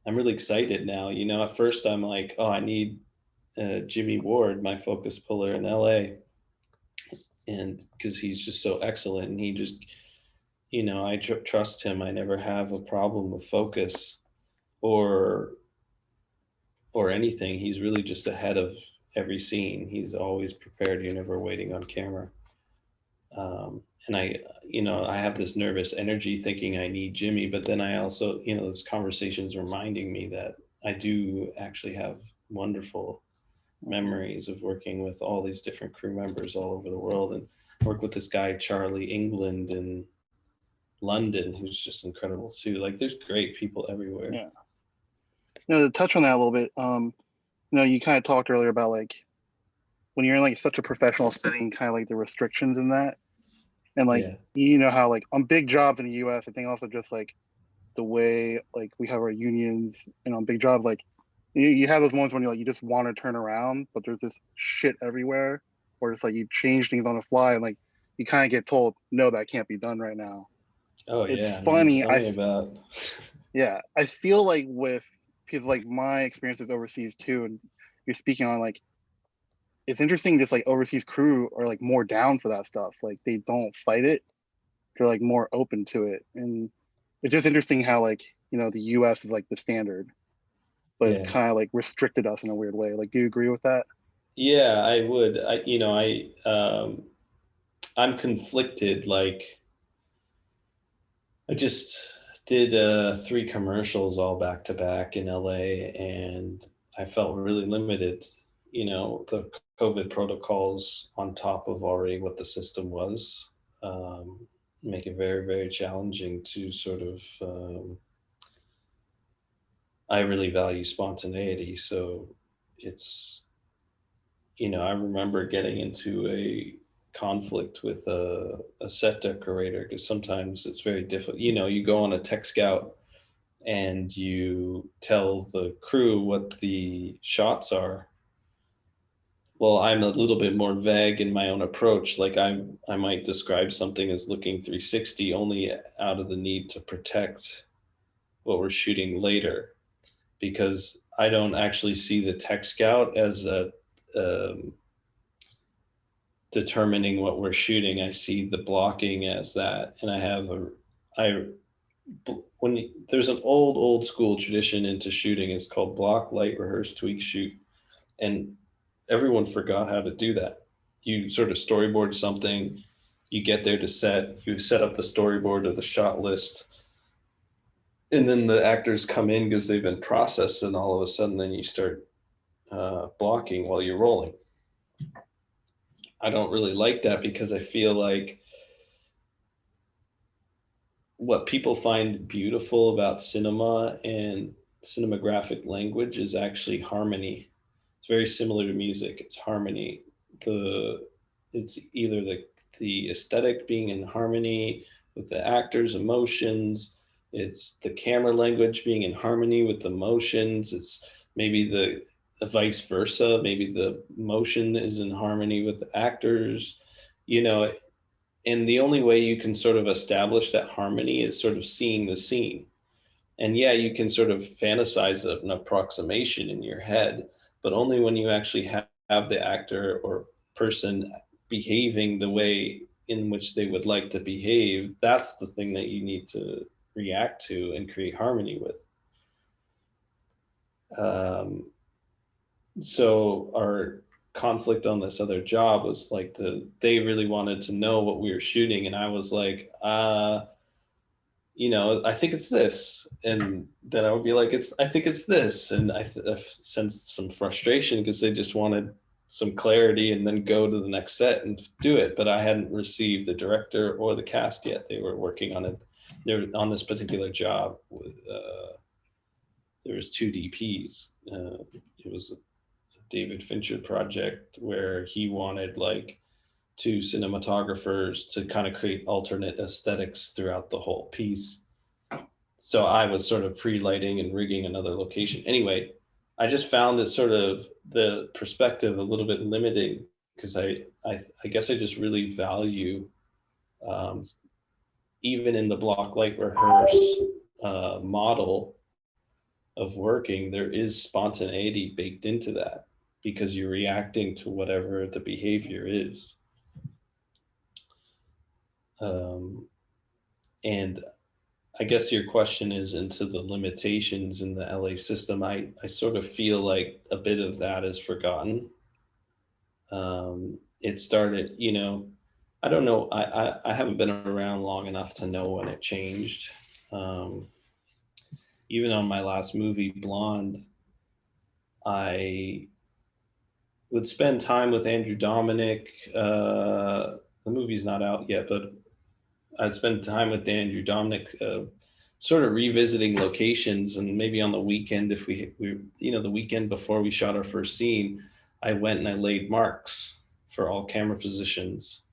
S3: I'm really excited now. At first I'm like, oh, I need Jimmy Ward, my focus puller in LA, and because he's just so excellent, and he just, I trust him. I never have a problem with focus or anything. He's really just ahead of every scene. He's always prepared. You're never waiting on camera. And I have this nervous energy thinking I need Jimmy, but then I also, this conversation's reminding me that I do actually have wonderful memories of working with all these different crew members all over the world, and work with this guy, Charlie England, in London, who's just incredible too. Like there's great people everywhere.
S4: Yeah. To touch on that a little bit, you kind of talked earlier about like when you're in like such a professional setting, kind of like the restrictions in that, and like
S3: Yeah.
S4: how like on big jobs in the U.S., I think also just like the way like we have our unions, and on big jobs, like you have those moments when you just want to turn around, but there's this shit everywhere, or it's like you change things on the fly, and like you kind of get told, no, that can't be done right now.
S3: Oh
S4: It's
S3: yeah, man.
S4: funny.
S3: Tell me about.
S4: Yeah, I feel like with people like my experiences overseas too, and you're speaking on like it's interesting. Just like overseas crew are like more down for that stuff. Like they don't fight it. They're like more open to it, and it's just interesting how like the U.S. is like the standard, but it's
S3: Yeah.
S4: kind of like restricted us in a weird way. Like, do you agree with that?
S3: Yeah, I would. I'm conflicted. Like I just did 3 commercials all back to back in LA, and I felt really limited. The COVID protocols on top of already what the system was, um, make it very, very challenging to sort of. I really value spontaneity, so it's I remember getting into a conflict with a set decorator because sometimes it's very difficult. You go on a tech scout and you tell the crew what the shots are, well, I'm a little bit more vague in my own approach. Like I might describe something as looking 360 only out of the need to protect what we're shooting later, because I don't actually see the tech scout as a determining what we're shooting. I see the blocking as that, and I there's an old school tradition into shooting. It's called block, light, rehearse, tweak, shoot, and everyone forgot how to do that. You sort of storyboard something, you get there to set, you set up the storyboard or the shot list, and then the actors come in because they've been processed, and all of a sudden then you start blocking while you're rolling. I don't really like that, because I feel like what people find beautiful about cinema and cinematographic language is actually harmony. It's very similar to music. It's harmony. It's either the aesthetic being in harmony with the actors' emotions. It's the camera language being in harmony with the motions. It's maybe the vice versa. Maybe the motion is in harmony with the actors. You know, and the only way you can sort of establish that harmony is sort of seeing the scene. And yeah, you can sort of fantasize an approximation in your head, but only when you actually have the actor or person behaving the way in which they would like to behave. That's the thing that you need to react to and create harmony with. So our conflict on this other job was like they really wanted to know what we were shooting, and I was like, I think it's this, and then I would be like, I think it's this, and I sensed some frustration because they just wanted some clarity and then go to the next set and do it. But I hadn't received the director or the cast yet. They were working on it. They were on this particular job with there was two DPs. It was a David Fincher project where he wanted like two cinematographers to kind of create alternate aesthetics throughout the whole piece. So I was sort of pre-lighting and rigging another location. Anyway, I just found that sort of the perspective a little bit limiting, because I guess I just really value, even in the block light rehearse model of working, there is spontaneity baked into that, because you're reacting to whatever the behavior is. And I guess your question is into the limitations in the LA system. I sort of feel like a bit of that is forgotten. It started, I don't know. I haven't been around long enough to know when it changed. Even on my last movie, Blonde, I would spend time with Andrew Dominic. The movie's not out yet, but I'd spend time with Andrew Dominic, sort of revisiting locations, and maybe on the weekend, if we the weekend before we shot our first scene, I went and I laid marks for all camera positions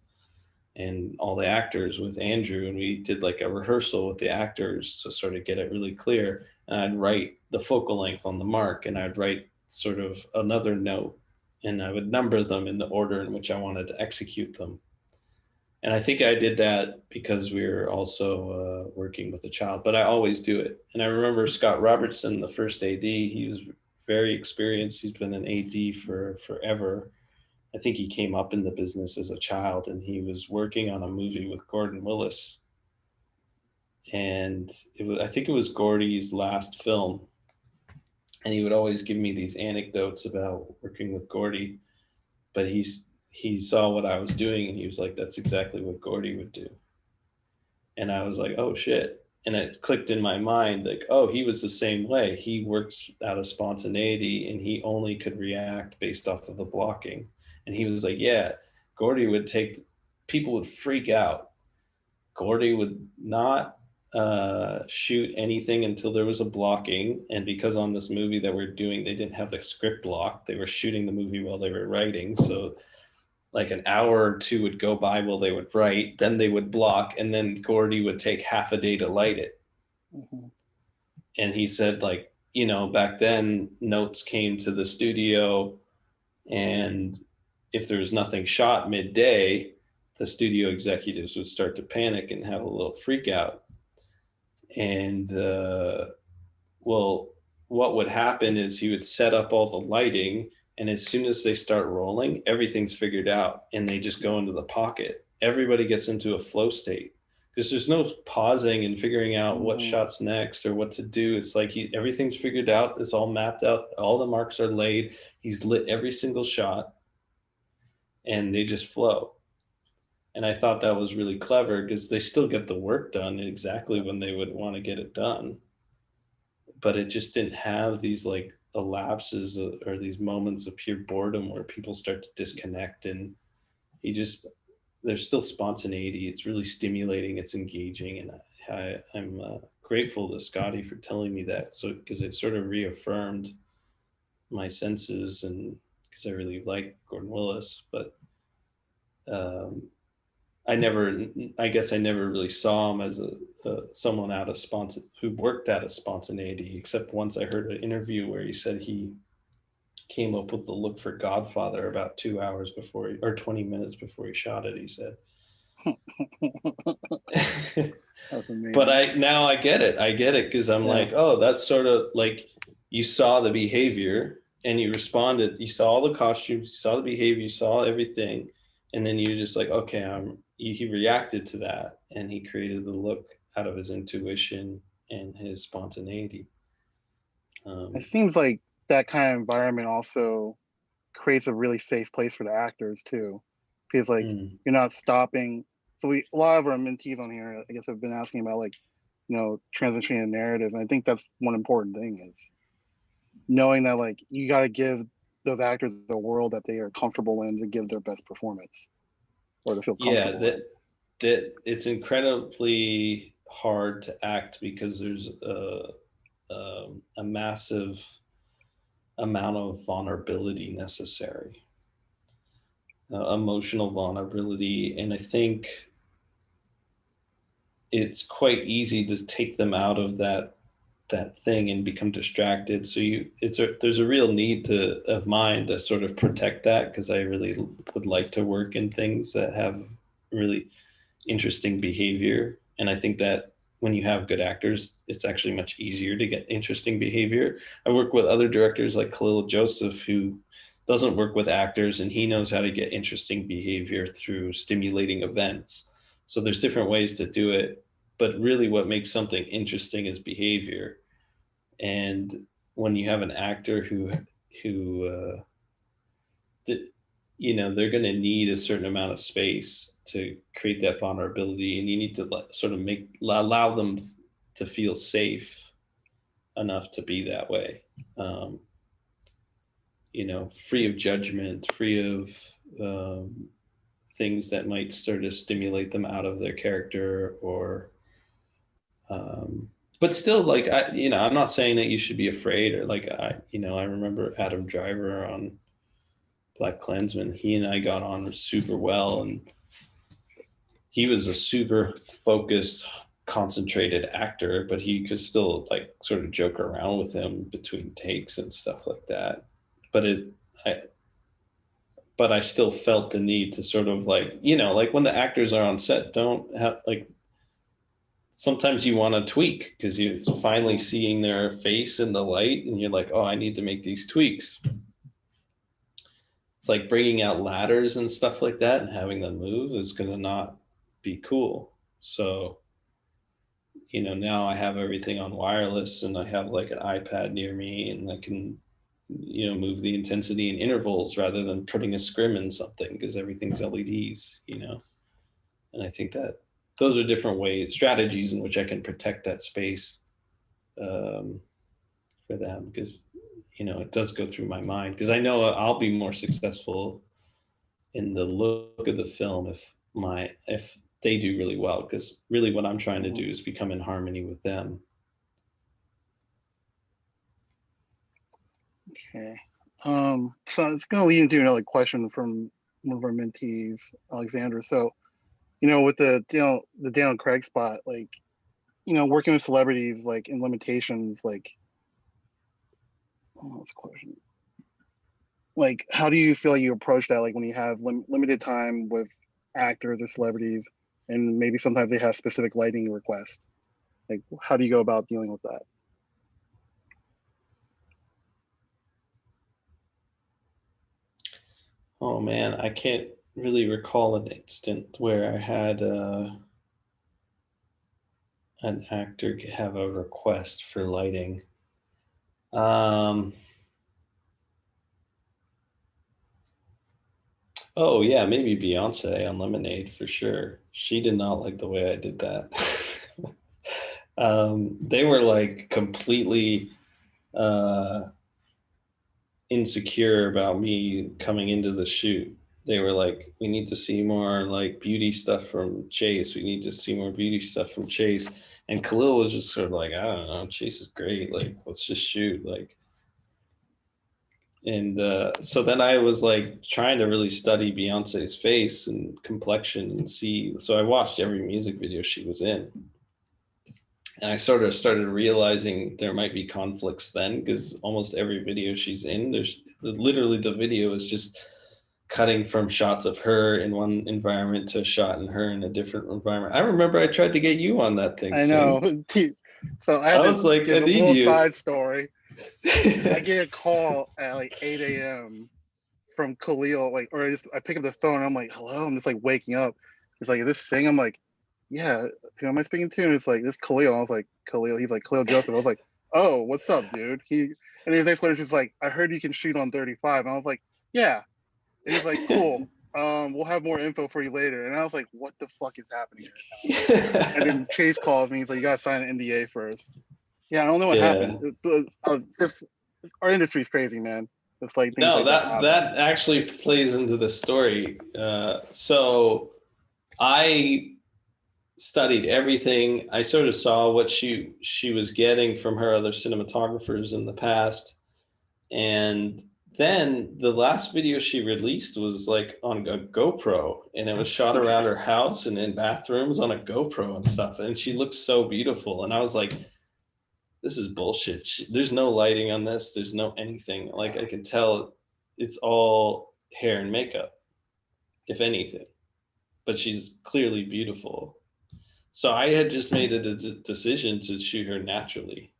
S3: and all the actors with Andrew, and we did like a rehearsal with the actors to sort of get it really clear. And I'd write the focal length on the mark, and I'd write sort of another note, and I would number them in the order in which I wanted to execute them. And I think I did that because we were also working with a child, but I always do it. And I remember Scott Robertson, the first AD, he was very experienced. He's been an AD for forever. I think he came up in the business as a child, and he was working on a movie with Gordon Willis. And I think it was Gordy's last film. And he would always give me these anecdotes about working with Gordy, but he saw what I was doing, and he was like, that's exactly what Gordy would do. And I was like, oh shit. And it clicked in my mind, like, oh, he was the same way. He works out of spontaneity, and he only could react based off of the blocking. And he was like, yeah, Gordy would people would freak out. Gordy would not shoot anything until there was a blocking. And because on this movie that we're doing, they didn't have the script locked, they were shooting the movie while they were writing. So like an hour or two would go by while they would write, then they would block, and then Gordy would take half a day to light it. Mm-hmm. And he said, like, back then notes came to the studio, and if there was nothing shot midday, the studio executives would start to panic and have a little freak out. And well, what would happen is he would set up all the lighting, and as soon as they start rolling, everything's figured out and they just go into the pocket. Everybody gets into a flow state because there's no pausing and figuring out what shots next or what to do. It's like everything's figured out. It's all mapped out. All the marks are laid. He's lit every single shot and they just flow. And I thought that was really clever because they still get the work done exactly when they would want to get it done. But it just didn't have these like elapses or these moments of pure boredom where people start to disconnect. And there's still spontaneity. It's really stimulating. It's engaging. And I'm grateful to Scotty for telling me that. So, because it sort of reaffirmed my senses, and because I really like Gordon Willis, but I guess I never really saw him as someone who worked out of spontaneity, except once I heard an interview where he said he came up with the look for Godfather about 2 hours before or 20 minutes before he shot it, he said.
S4: That's amazing.
S3: But I get it because I'm like, oh, that's sort of like you saw the behavior and you responded. You saw all the costumes, you saw the behavior, you saw everything, and then you just like, okay, he reacted to that and he created the look out of his intuition and his spontaneity.
S4: It seems like that kind of environment also creates a really safe place for the actors too, because like you're not stopping. So a lot of our mentees on here, I guess, have been asking about like, transitioning a narrative, and I think that's one important thing is knowing that like you got to give those actors the world that they are comfortable in to give their best performance or to feel comfortable.
S3: Yeah, that it's incredibly hard to act because there's a massive amount of vulnerability necessary, emotional vulnerability, and I think it's quite easy to take them out of that thing and become distracted. So there's a real need of mine to sort of protect that, because I really would like to work in things that have really interesting behavior. And I think that when you have good actors, it's actually much easier to get interesting behavior. I work with other directors like Khalil Joseph, who doesn't work with actors, and he knows how to get interesting behavior through stimulating events. So there's different ways to do it, but really what makes something interesting is behavior. And when you have an actor who they're going to need a certain amount of space to create that vulnerability, and you need to sort of allow them to feel safe enough to be that way, free of judgment, free of things that might sort of stimulate them out of their character, or but still, like, I'm not saying that you should be afraid, or like, I remember Adam Driver on Black Klansman. He and I got on super well, and he was a super focused, concentrated actor, but he could still like sort of joke around with him between takes and stuff like that. But I still felt the need to sort of like, like when the actors are on set, don't have like, sometimes you want to tweak because you're finally seeing their face in the light and you're like, oh, I need to make these tweaks. It's like bringing out ladders and stuff like that and having them move is going to not be cool. So, now I have everything on wireless, and I have like an iPad near me, and I can, move the intensity in intervals rather than putting a scrim in something because everything's LEDs, And I think that those are different strategies in which I can protect that space for them, because it does go through my mind, because I know I'll be more successful in the look of the film if they do really well, because really what I'm trying to do is become in harmony with them.
S4: Okay. So it's going to lead into another question from one of our mentees, Alexander. So, with the Daniel Craig spot, like, working with celebrities, like in limitations, like, what's the question? like, how do you feel like you approach that? Like when you have limited time with actors or celebrities, and maybe sometimes they have specific lighting requests. Like, how do you go about dealing with that?
S3: Oh man, I can't really recall an instant where I had an actor have a request for lighting. Um, oh yeah, maybe Beyonce on Lemonade for sure. She did not like the way I did that. They were like completely insecure about me coming into the shoot. They were like, we need to see more like beauty stuff from Chayse. We need to see more beauty stuff from Chayse. And Khalil was just sort of like, I don't know, Chayse is great. Like, let's just shoot. Like, and so then I was like trying to really study Beyonce's face and complexion and see. So I watched every music video she was in. And I sort of started realizing there might be conflicts then, because almost every video she's in, there's literally the video is just cutting from shots of her in one environment to a shot in her in a different environment. I remember I tried to get you on that thing,
S4: I
S3: Sing.
S4: know. So I
S3: I
S4: have
S3: was
S4: to
S3: like, I
S4: give a
S3: need
S4: little
S3: you.
S4: side story. I get a call at like 8 a.m. from Khalil, like, or I pick up the phone and I'm like, hello, I'm just like waking up. He's like, is this Sing? I'm like, yeah, who am I speaking to? And it's like, this Khalil. I was like, Khalil. He's like, Khalil Joseph. I was like, oh, what's up, dude? And his next one is like, I heard you can shoot on 35. And I was like, yeah. And he's like, cool. We'll have more info for you later. And I was like, what the fuck is happening right now? And then Chase calls me. He's like, you gotta sign an NDA first. Yeah, I don't know what
S3: Yeah.
S4: happened. This our industry's crazy, man. It's like things
S3: No,
S4: like that happen.
S3: that actually plays into the story. So I studied everything. I sort of saw what she was getting from her other cinematographers in the past. And then the last video she released was like on a GoPro, and it was shot around her house and in bathrooms on a GoPro and stuff. And she looked so beautiful. And I was like, this is bullshit. There's no lighting on this. There's no anything. Like I can tell it's all hair and makeup, if anything. But she's clearly beautiful. So I had just made a decision to shoot her naturally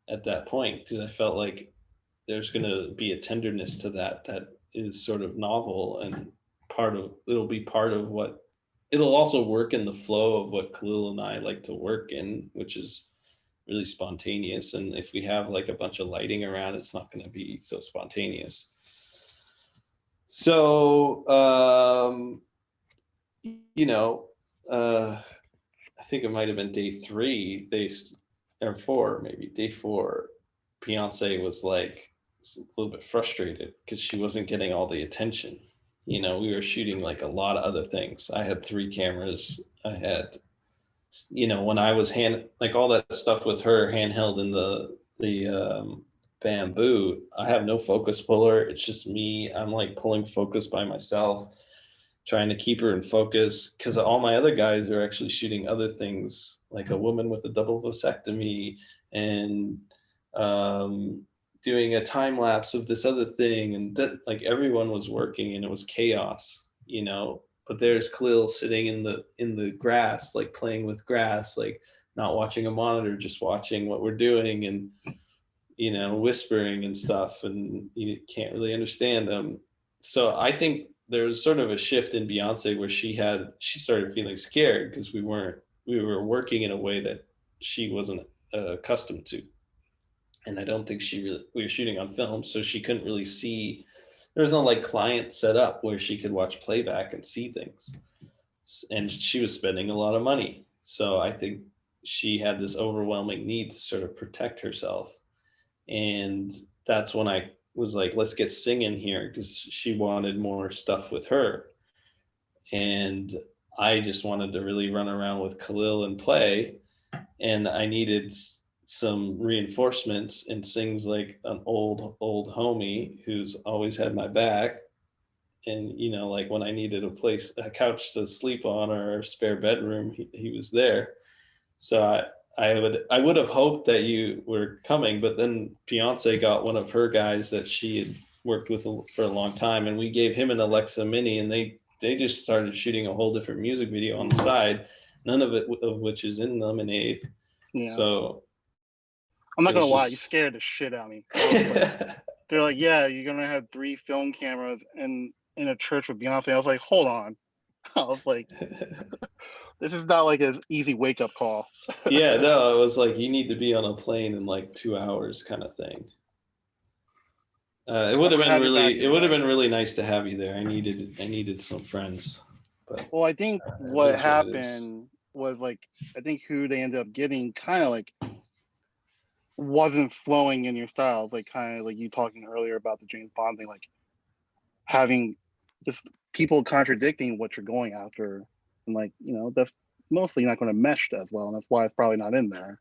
S3: at that point, because I felt like there's going to be a tenderness to that is sort of novel, and it'll be part of what it'll also work in the flow of what Khalil and I like to work in, which is really spontaneous. And if we have like a bunch of lighting around, it's not going to be so spontaneous. So you know, I think it might have been day 3, or 4, maybe day 4, Beyonce was like a little bit frustrated because she wasn't getting all the attention. You know, we were shooting like a lot of other things. I had 3 cameras. I had, you know, when I was like all that stuff with her handheld in the bamboo, I have no focus puller. It's just me. I'm like pulling focus by myself, trying to keep her in focus, because all my other guys are actually shooting other things, like a woman with a double vasectomy, and doing a time lapse of this other thing, and like everyone was working and it was chaos, you know. But there's Khalil sitting in the grass, like playing with grass, like not watching a monitor, just watching what we're doing, and you know, whispering and stuff, and you can't really understand them. So I think there was sort of a shift in Beyonce where she started feeling scared because we were working in a way that she wasn't accustomed to. And I don't think we were shooting on film, so she couldn't really see. There was no like client set up where she could watch playback and see things. And she was spending a lot of money. So I think she had this overwhelming need to sort of protect herself. And that's when I was like, let's get singing here, because she wanted more stuff with her. And I just wanted to really run around with Khalil and play. And I needed some reinforcements, and Sing's like an old homie who's always had my back. And, you know, like when I needed a couch to sleep on, or a spare bedroom, he was there. So I would have hoped that you were coming, but then Beyonce got one of her guys that she had worked with for a long time, and we gave him an Alexa Mini, and they just started shooting a whole different music video on the side, none of which is in Lemonade.
S4: Yeah.
S3: So
S4: I'm not
S3: it
S4: gonna
S3: was
S4: lie, you
S3: just-
S4: scared the shit out of me. I was like, they're like, yeah, you're gonna have 3 film cameras in a church with Beyonce. I was like, hold on. I was like, this is not like an easy wake up call.
S3: Yeah, no, it was like you need to be on a plane in like 2 hours kind of thing. It would have been really nice to have you there. I needed some friends. But
S4: Well, I think
S3: it
S4: what
S3: is what it is.
S4: happened was like, I think who they ended up getting kind of like wasn't flowing in your styles, like kind of like you talking earlier about the James Bond thing, like having just people contradicting what you're going after, and like that's mostly not going to mesh as well, and that's why it's probably not in there.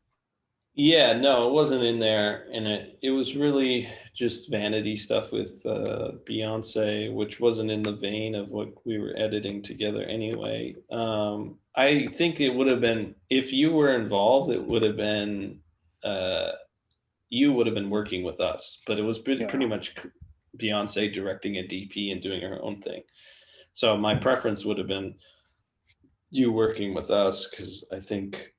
S3: Yeah, no, it wasn't in there, and it was really just vanity stuff with Beyonce, which wasn't in the vein of what we were editing together anyway. I think it would have been, if you were involved, it would have been you would have been working with us, but it was pretty much Beyonce directing a DP and doing her own thing. So my preference would have been you working with us, because I think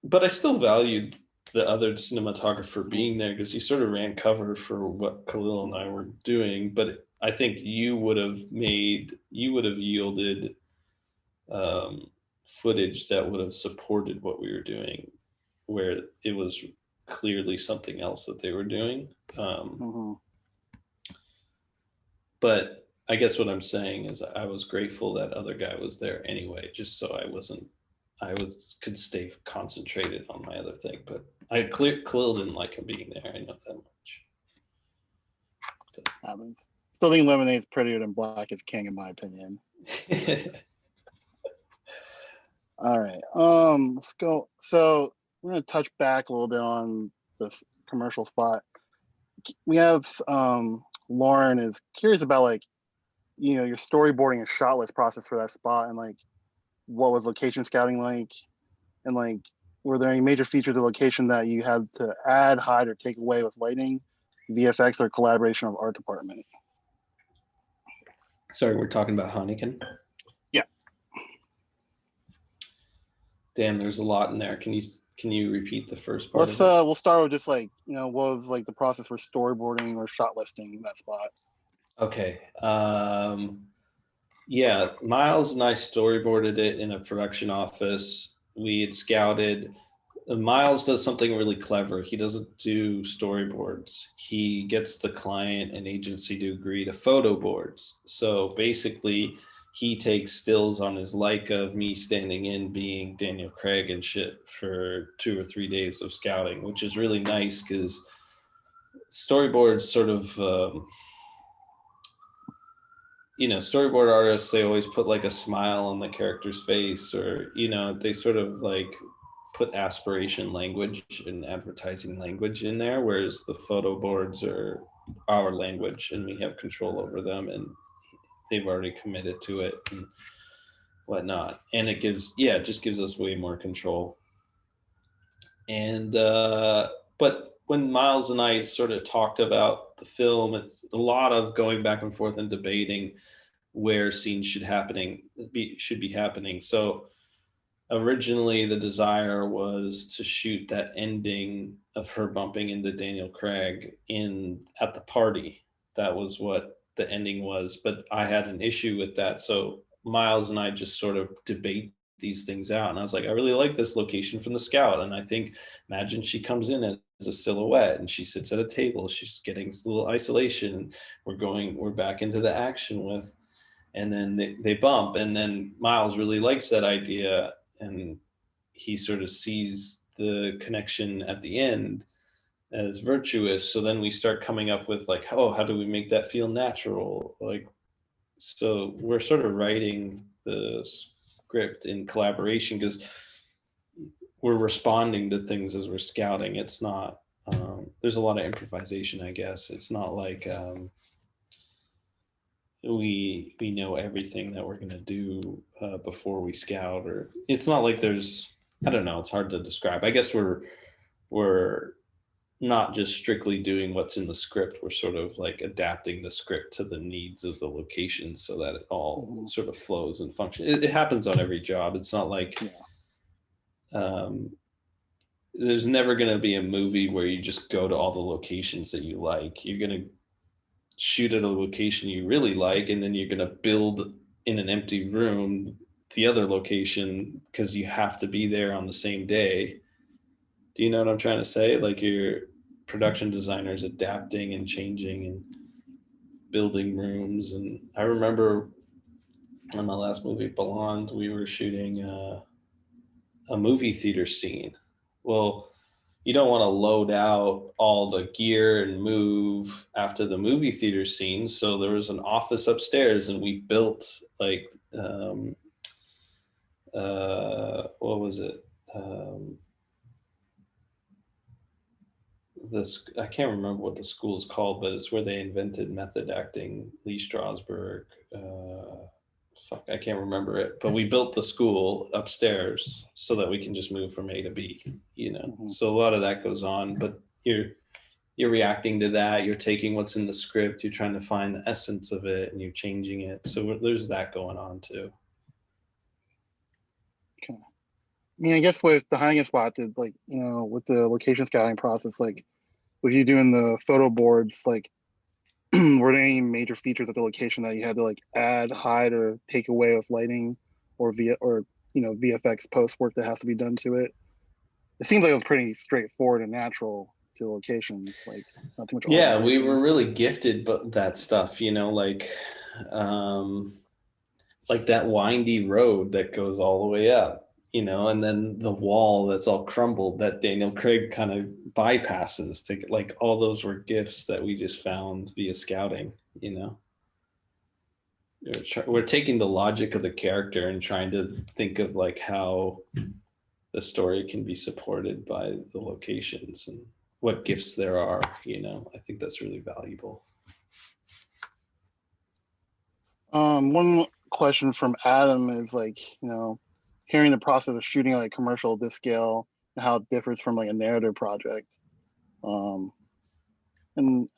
S3: but I still valued the other cinematographer being there, because he sort of ran cover for what Khalil and I were doing. But I think you would have yielded footage that would have supported what we were doing, where it was clearly something else that they were doing. But I guess what I'm saying is I was grateful that other guy was there anyway, just so could stay concentrated on my other thing. But Khalil didn't like him being there. I know that much.
S4: Happens. Still think Lemonade's prettier than Black is King, in my opinion. All right. Let's go. So we're gonna touch back a little bit on this commercial spot. We have Lauren is curious about like your storyboarding and shot list process for that spot, and like what was location scouting like, and like were there any major features of location that you had to add, hide, or take away with lighting, VFX, or collaboration of art department?
S3: Sorry, we're talking about Heineken?
S4: Yeah.
S3: Damn, there's a lot in there. Can you repeat the first part?
S4: We'll start with just like what was like the process for storyboarding or shot listing that spot.
S3: Okay. Yeah, Miles and I storyboarded it in a production office. We had scouted. Miles does something really clever. He doesn't do storyboards. He gets the client and agency to agree to photo boards. So basically, he takes stills on his Leica of me standing in being Daniel Craig and shit for 2 or 3 days of scouting, which is really nice because storyboards sort of... storyboard artists, they always put like a smile on the character's face, or they sort of like put aspiration language and advertising language in there, whereas the photo boards are our language and we have control over them, and they've already committed to it and whatnot, and it just gives us way more control. And but when Miles and I sort of talked about the film, it's a lot of going back and forth and debating where scenes should be happening. So originally the desire was to shoot that ending of her bumping into Daniel Craig at the party. That was what the ending was, but I had an issue with that. So Miles and I just sort of debate these things out, and I was like, I really like this location from the scout, and I think, imagine she comes in as a silhouette and she sits at a table, she's getting this little isolation, we're back into the action with, and then they bump, and then Miles really likes that idea, and he sort of sees the connection at the end as virtuous. So then we start coming up with like, oh, how do we make that feel natural? Like, so we're sort of writing the script in collaboration because we're responding to things as we're scouting. It's not, there's a lot of improvisation, I guess. It's not like we know everything that we're going to do before we scout, or it's not like there's, I don't know, it's hard to describe. I guess we're not just strictly doing what's in the script. We're sort of like adapting the script to the needs of the location so that it all sort of flows and functions. It happens on every job. It's not like there's never going to be a movie where you just go to all the locations that you like. You're going to shoot at a location you really like, and then you're going to build in an empty room the other location because you have to be there on the same day. Do you know what I'm trying to say? Like, your production designers adapting and changing and building rooms. And I remember on my last movie, Blonde, we were shooting a movie theater scene. Well, you don't want to load out all the gear and move after the movie theater scene. So there was an office upstairs, and we built like, what was it? This, I can't remember what the school is called, but it's where they invented method acting. Lee Strasberg. Fuck, I can't remember it. But we built the school upstairs so that we can just move from A to B. You know, so a lot of that goes on. But you're reacting to that. You're taking what's in the script. You're trying to find the essence of it, and you're changing it. So there's that going on too.
S4: Okay. I mean, I guess with the hiding spot, did like, you know, with the location scouting process, like with you doing the photo boards, like were there any major features of the location that you had to like add, hide, or take away with lighting or VFX post work that has to be done to it? It seems like it was pretty straightforward and natural to the locations, like not too much.
S3: Yeah, we were really gifted, but that stuff, you know, like that windy road that goes all the way up, you know, and then the wall that's all crumbled that Daniel Craig kind of bypasses to, like, all those were gifts that we just found via scouting, you know. We're taking the logic of the character and trying to think of like how the story can be supported by the locations and what gifts there are, you know. I think that's really valuable.
S4: One question from Adam is like, you know, hearing the process of shooting like commercial this scale and how it differs from like a narrative project. And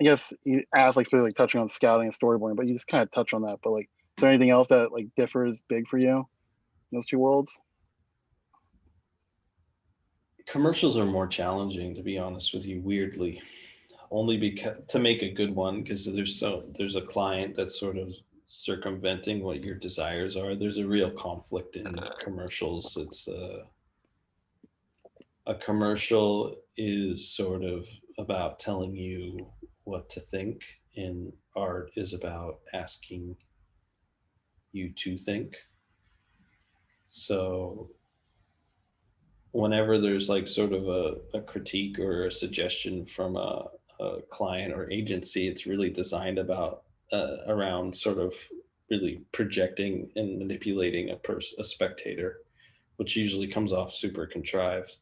S4: I guess you asked like specifically touching on scouting and storyboarding, but you just kind of touched on that. But like, is there anything else that like differs big for you in those two worlds?
S3: Commercials are more challenging, to be honest with you, weirdly, only because to make a good one, because there's a client that's sort of circumventing what your desires are. There's a real conflict in commercials. It's a commercial is sort of about telling you what to think, and art is about asking you to think. So whenever there's like sort of a critique or a suggestion from a client or agency, it's really designed about around sort of really projecting and manipulating a spectator, which usually comes off super contrived.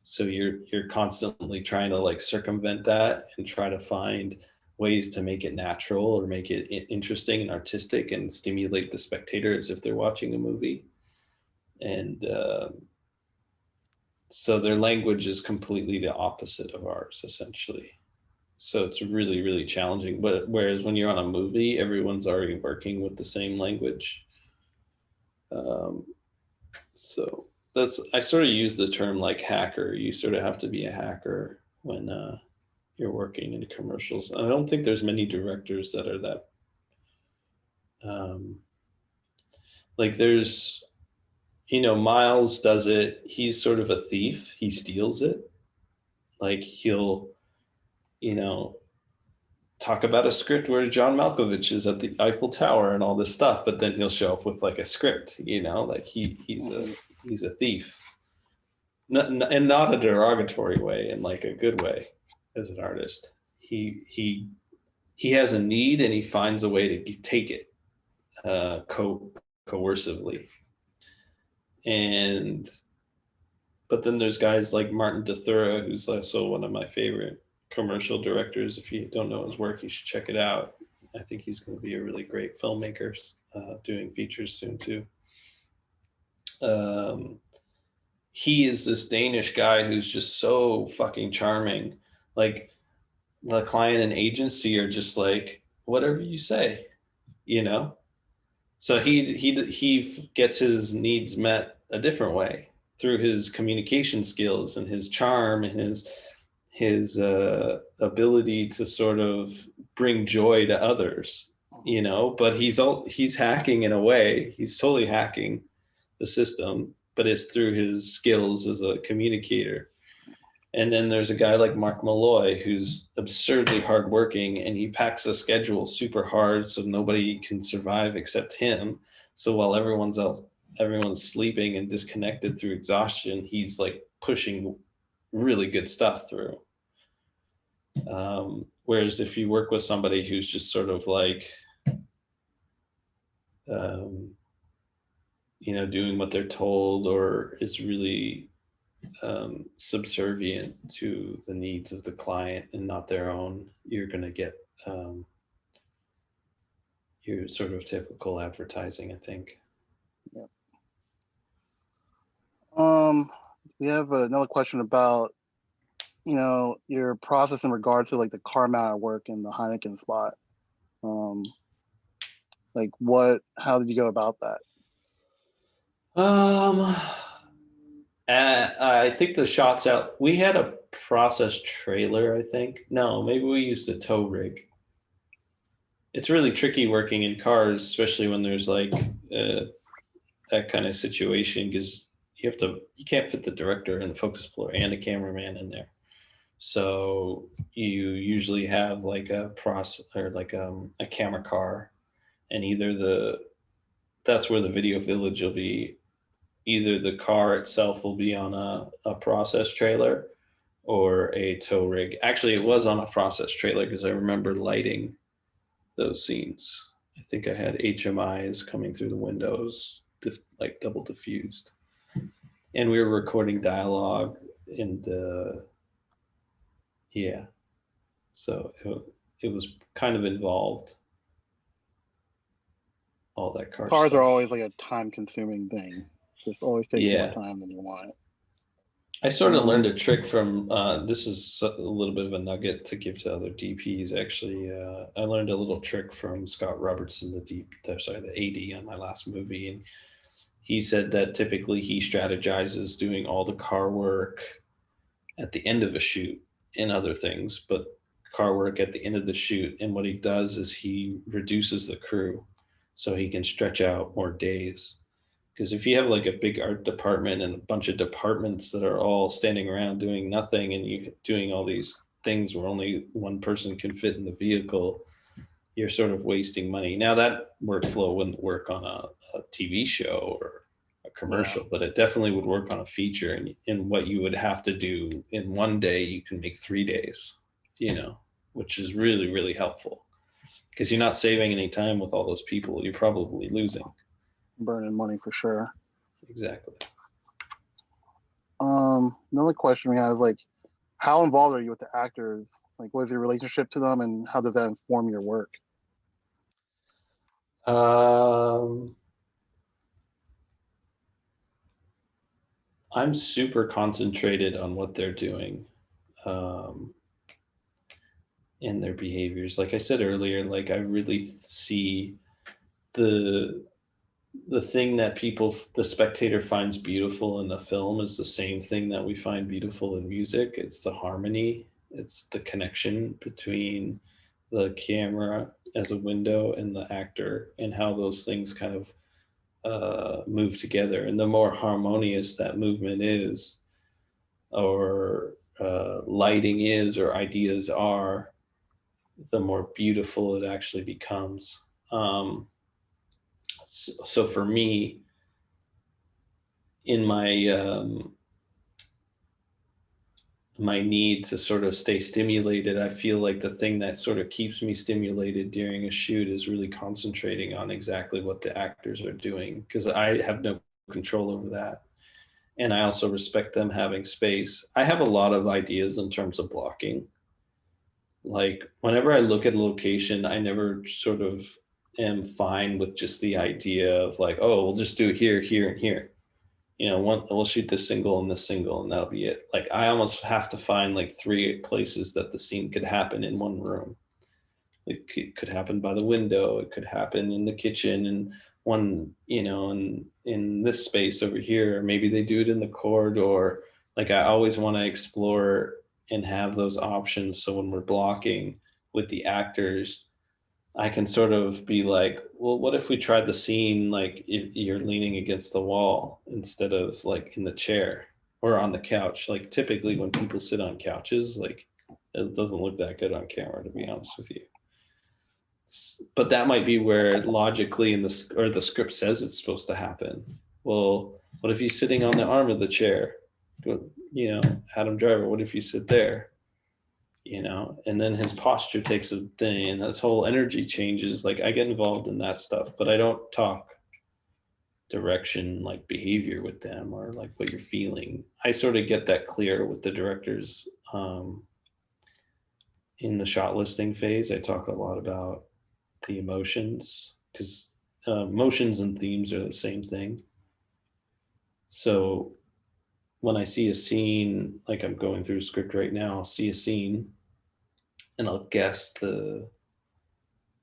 S3: So you're constantly trying to like circumvent that and try to find ways to make it natural or make it interesting and artistic and stimulate the spectator as if they're watching a movie. And so their language is completely the opposite of ours, essentially. So it's really, really challenging. But whereas when you're on a movie, everyone's already working with the same language. So I sort of use the term like hacker. You sort of have to be a hacker when you're working in commercials. I don't think there's many directors that are that. Like there's, you know, Miles does it. He's sort of a thief. He steals it. Like he'll, you know, talk about a script where John Malkovich is at the Eiffel Tower and all this stuff, but then he'll show up with like a script, you know, like he's a thief, and not a derogatory way, in like a good way. As an artist, he has a need and he finds a way to take it coercively. But then there's guys like Martin DeThura, who's also one of my favorite commercial directors. If you don't know his work, you should check it out. I think he's going to be a really great filmmaker, doing features soon too. He is this Danish guy who's just so fucking charming. Like the client and agency are just like, whatever you say, you know? So he gets his needs met a different way through his communication skills and his charm and his ability to sort of bring joy to others, you know. But he's hacking in a way. He's totally hacking the system, but it's through his skills as a communicator. And then there's a guy like Mark Malloy who's absurdly hardworking, and he packs a schedule super hard so nobody can survive except him. So while everyone's sleeping and disconnected through exhaustion, he's like pushing really good stuff through. Whereas if you work with somebody who's just sort of like, um, doing what they're told, or is really subservient to the needs of the client and not their own, you're going to get your sort of typical advertising, I think.
S4: Yep. We have another question about, your process in regards to like the car mount work in the Heineken spot. Like how did you go about that?
S3: I think the shots out, we had a process trailer, I think. No, maybe we used a tow rig. It's really tricky working in cars, especially when there's like that kind of situation, because you can't fit the director and focus puller and a cameraman in there. So you usually have like a a camera car, and that's where the video village will be. Either the car itself will be on a process trailer or a tow rig. Actually, it was on a process trailer because I remember lighting those scenes. I think I had HMIs coming through the windows, like double diffused. And we were recording dialogue and yeah. So it was kind of involved. All that car
S4: Cars
S3: stuff.
S4: are always like a time-consuming thing. Just always takes more time than you want.
S3: I sort of learned a trick from, this is a little bit of a nugget to give to other DPs. Actually, I learned a little trick from Scott Robertson, the AD on my last movie. And he said that typically he strategizes doing all the car work at the end of a shoot and other things, but car work at the end of the shoot. And what he does is he reduces the crew so he can stretch out more days. Because if you have like a big art department and a bunch of departments that are all standing around doing nothing, and you doing all these things where only one person can fit in the vehicle, you're sort of wasting money. Now that workflow wouldn't work on a TV show or a commercial, but it definitely would work on a feature. And in what you would have to do in one day, you can make 3 days, which is really, really helpful. Because you're not saving any time with all those people. You're probably losing.
S4: Burning money for sure.
S3: Exactly.
S4: Another question we have is like, how involved are you with the actors? Like, what is your relationship to them, and how does that inform your work?
S3: I'm super concentrated on what they're doing, and their behaviors. Like I said earlier, like I really see the thing that the spectator finds beautiful in the film is the same thing that we find beautiful in music. It's the harmony. It's the connection between the camera as a window and the actor, and how those things kind of move together. And the more harmonious that movement is, or lighting is, or ideas are, the more beautiful it actually becomes. So for me, in my need to sort of stay stimulated, I feel like the thing that sort of keeps me stimulated during a shoot is really concentrating on exactly what the actors are doing, because I have no control over that. And I also respect them having space. I have a lot of ideas in terms of blocking. Like whenever I look at a location, I never sort of am fine with just the idea of like, oh, we'll just do it here, here, and here. we'll shoot this single and this single, and that'll be it. Like I almost have to find like 3 places that the scene could happen in one room. It could happen by the window. It could happen in the kitchen, and one, in this space over here. Maybe they do it in the corridor. Like I always want to explore and have those options. So when we're blocking with the actors, I can sort of be like, well, what if we tried the scene like if you're leaning against the wall instead of like in the chair or on the couch? Like typically when people sit on couches, like it doesn't look that good on camera, to be honest with you. But that might be where logically the script says it's supposed to happen. Well, what if he's sitting on the arm of the chair? Adam Driver, what if you sit there? And then his posture takes a thing, and his whole energy changes. Like I get involved in that stuff, but I don't talk direction like behavior with them or like what you're feeling. I sort of get that clear with the directors. In the shot listing phase, I talk a lot about the emotions, because emotions and themes are the same thing. So when I see a scene, like I'm going through a script right now, I'll see a scene and I'll guess the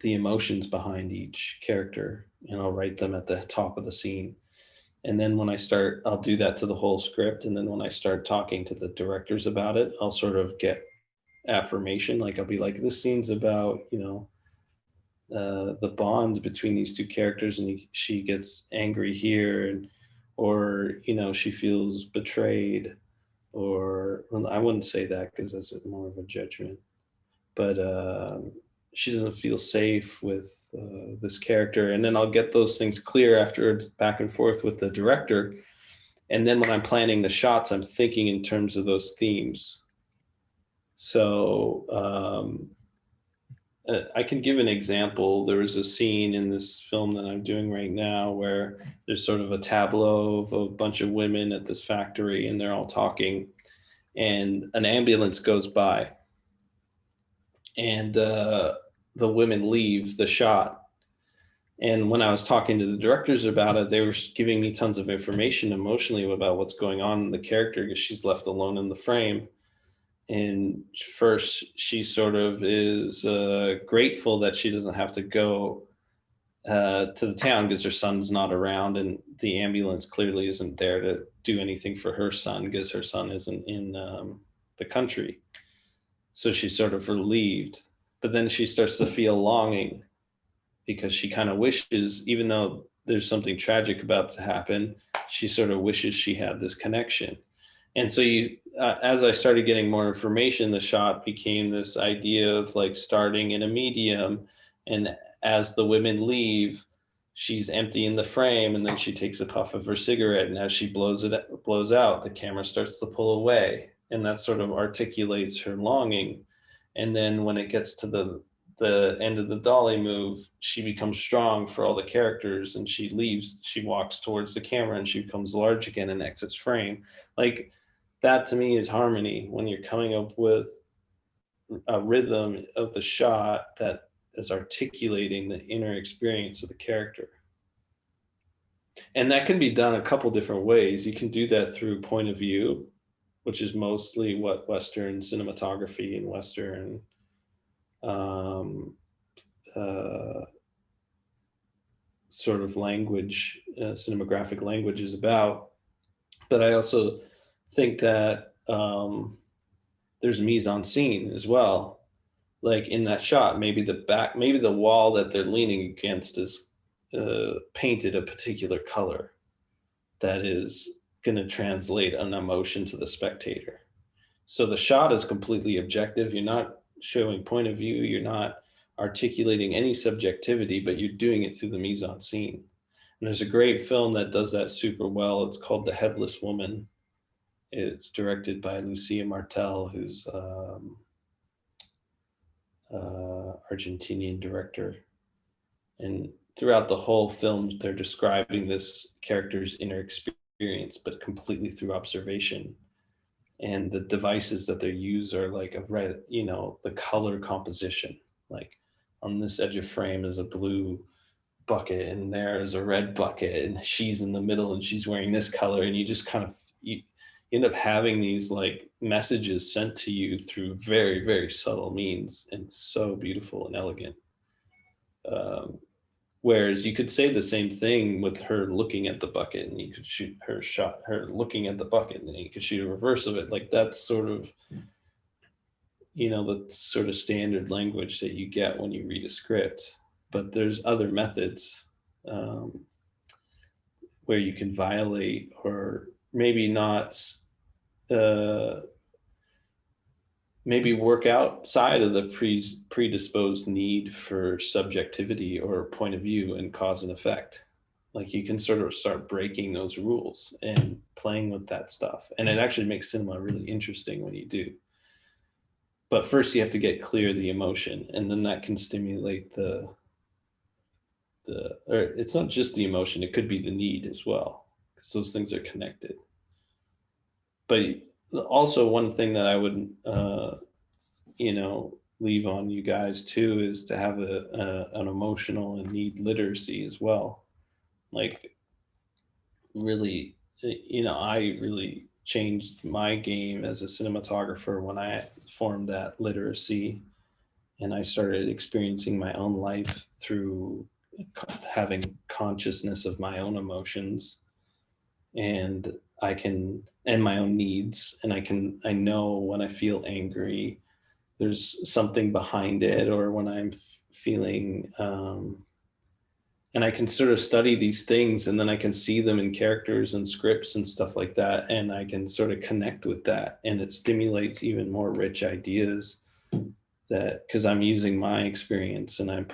S3: emotions behind each character, and I'll write them at the top of the scene. And then when I'll do that to the whole script. And then when I start talking to the directors about it, I'll sort of get affirmation. Like I'll be like, this scene's about, the bond between these 2 characters, and she gets angry here, or she feels betrayed, or well, I wouldn't say that because that's more of a judgment, but she doesn't feel safe with this character. And then I'll get those things clear after back and forth with the director. And then when I'm planning the shots, I'm thinking in terms of those themes. So I can give an example. There was a scene in this film that I'm doing right now where there's sort of a tableau of a bunch of women at this factory, and they're all talking, and an ambulance goes by, and the women leave the shot. And when I was talking to the directors about it, they were giving me tons of information emotionally about what's going on in the character, because she's left alone in the frame. And first, she sort of is grateful that she doesn't have to go to the town because her son's not around, and the ambulance clearly isn't there to do anything for her son because her son isn't in the country. So she's sort of relieved. But then she starts to feel longing, because she kind of wishes, even though there's something tragic about to happen, she sort of wishes she had this connection. And so as I started getting more information, the shot became this idea of like starting in a medium. And as the women leave, she's empty in the frame, and then she takes a puff of her cigarette. And as she blows out, the camera starts to pull away. And that sort of articulates her longing. And then when it gets to the end of the dolly move, she becomes strong for all the characters, and she leaves. She walks towards the camera, and she becomes large again and exits frame. Like, that to me is harmony, when you're coming up with a rhythm of the shot that is articulating the inner experience of the character. And that can be done a couple different ways. You can do that through point of view, which is mostly what Western cinematography and Western sort of language, cinematographic language is about. But I also think that there's mise en scene as well. Like in that shot, maybe the wall that they're leaning against is painted a particular color that is going to translate an emotion to the spectator. So the shot is completely objective. You're not showing point of view. You're not articulating any subjectivity, but you're doing it through the mise en scene. And there's a great film that does that super well. It's called The Headless Woman. It's directed by Lucia Martel, who's Argentinian director. And throughout the whole film, they're describing this character's inner experience, but completely through observation. And the devices that they use are like the color composition. Like on this edge of frame is a blue bucket and there's a red bucket and she's in the middle and she's wearing this color, and you just kind of you end up having these like messages sent to you through very, very subtle means, and so beautiful and elegant. um, Whereas you could say the same thing with her looking at the bucket, and you could shoot her shot, her looking at the bucket, and then you could shoot a reverse of it. Like that's sort of, the sort of standard language that you get when you read a script. But there's other methods um, where you can violate, or maybe not, uh, maybe work outside of the predisposed need for subjectivity or point of view and cause and effect. Like you can sort of start breaking those rules and playing with that stuff. And it actually makes cinema really interesting when you do. But first you have to get clear the emotion, and then that can stimulate or it's not just the emotion, it could be the need as well, because those things are connected. But also one thing that I would, leave on you guys too, is to have an emotional and need literacy as well. Like really, I really changed my game as a cinematographer when I formed that literacy, and I started experiencing my own life through having consciousness of my own emotions, and and my own needs, and I know when I feel angry there's something behind it, or when I'm feeling and I can sort of study these things, and then I can see them in characters and scripts and stuff like that, and I can sort of connect with that, and it stimulates even more rich ideas, that because I'm using my experience and I'm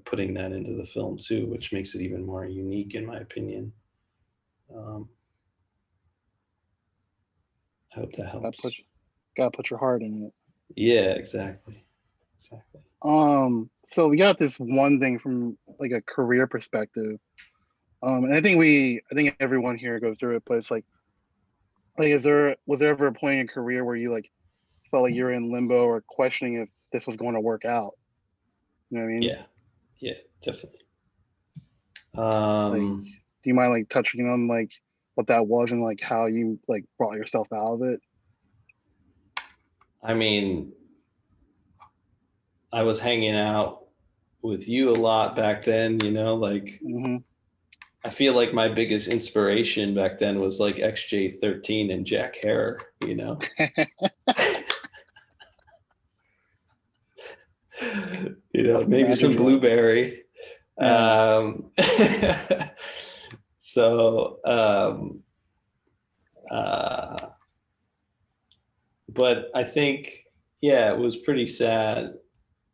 S3: putting that into the film too, which makes it even more unique in my opinion. I hope that helps.
S4: Gotta put your heart in it.
S3: Yeah, exactly.
S4: So we got this one thing from like a career perspective. And I think everyone here goes through it, but it's like was there ever a point in career where you like felt like you're in limbo or questioning if this was going to work out? You know what I mean?
S3: Yeah, definitely.
S4: Like, do you mind like touching on like what that was and like how you like brought yourself out of it?
S3: I mean, I was hanging out with you a lot back then, like I feel like my biggest inspiration back then was like XJ13 and Jack Harrer, maybe some Blueberry. Yeah. So, but I think, it was pretty sad.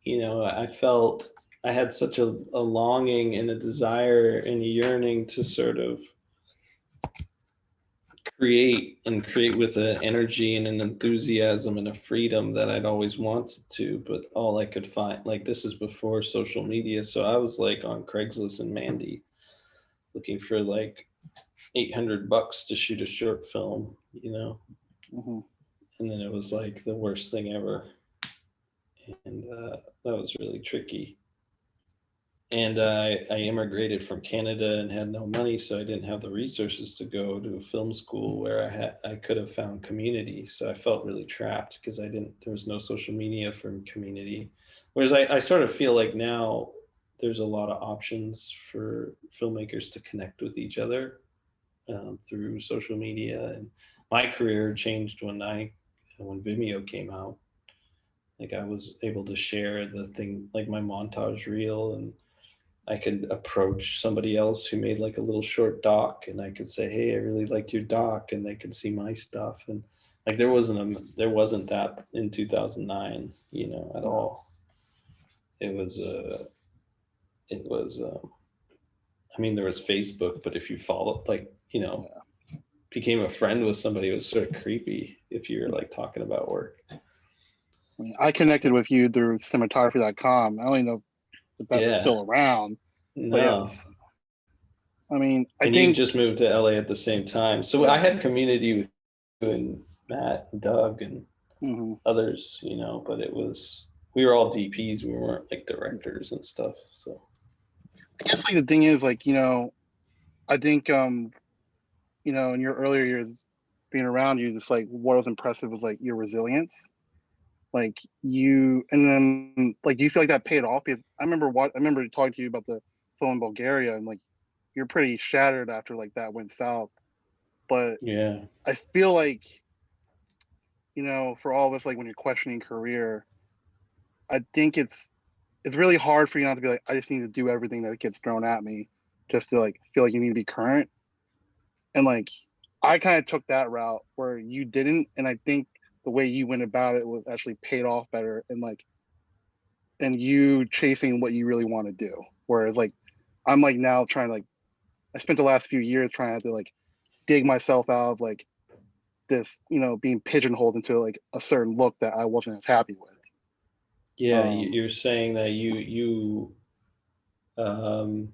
S3: I felt I had such a longing and a desire and a yearning to sort of create with an energy and an enthusiasm and a freedom that I'd always wanted to, but all I could find, like this is before social media, so I was like on Craigslist and Mandy looking for like $800 to shoot a short film, and then it was like the worst thing ever, and that was really tricky. And I immigrated from Canada and had no money, so I didn't have the resources to go to a film school where I could have found community. So I felt really trapped because there was no social media for community. Whereas I sort of feel like now there's a lot of options for filmmakers to connect with each other through social media. And my career changed when Vimeo came out. Like I was able to share the thing, like my montage reel, and I could approach somebody else who made like a little short doc, and I could say, "Hey, I really liked your doc," and they could see my stuff. And like there wasn't that in 2009, at all. It was I mean, there was Facebook, but if you followed, became a friend with somebody, it was sort of creepy if you're like talking about work.
S4: I connected with you through cinematography.com. I don't even know if that's still around.
S3: No.
S4: But yes. I mean,
S3: I think you just moved to LA at the same time. So I had community with you and Matt and Doug and others, but we were all DPs. We weren't like directors and stuff. So
S4: I guess like the thing is like, I think in your earlier years being around you, just like what was impressive was like your resilience. Like and then like do you feel like that paid off? Because I remember talking to you about the film in Bulgaria, and like you're pretty shattered after like that went south. But
S3: Yeah.
S4: I feel like, for all of us, like when you're questioning career, I think it's really hard for you not to be like, I just need to do everything that gets thrown at me just to like feel like you need to be current. And like I kind of took that route where you didn't, and I think the way you went about it was actually paid off better, and you chasing what you really want to do. Whereas like I'm like now trying to like I spent the last few years trying to like dig myself out of like this, being pigeonholed into like a certain look that I wasn't as happy with.
S3: Yeah,
S4: Um,
S3: you're saying that um,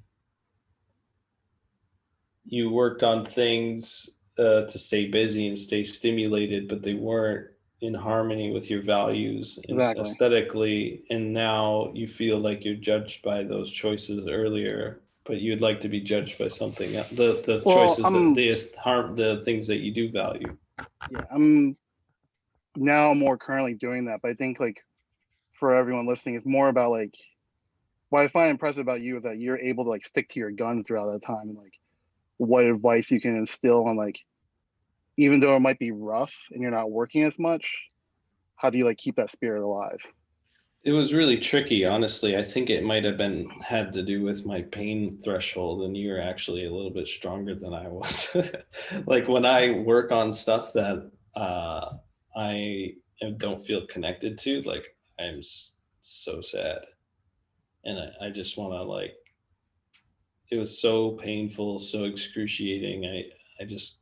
S3: you worked on things to stay busy and stay stimulated, but they weren't in harmony with your values and
S4: exactly.
S3: aesthetically. And now you feel like you're judged by those choices earlier, but you'd like to be judged by something else. The
S4: Well,
S3: choices that the things that you do value.
S4: I'm now more currently doing that, but I think like for everyone listening, it's more about like what I find impressive about you is that you're able to like stick to your guns throughout that time, and like what advice you can instill on like even though it might be rough and you're not working as much, how do you like keep that spirit alive?
S3: It was really tricky, honestly. I think it might have been had to do with my pain threshold, and you're actually a little bit stronger than I was. Like when I work on stuff that I don't feel connected to, like I'm so sad, and I just want to like. It was so painful, so excruciating. I just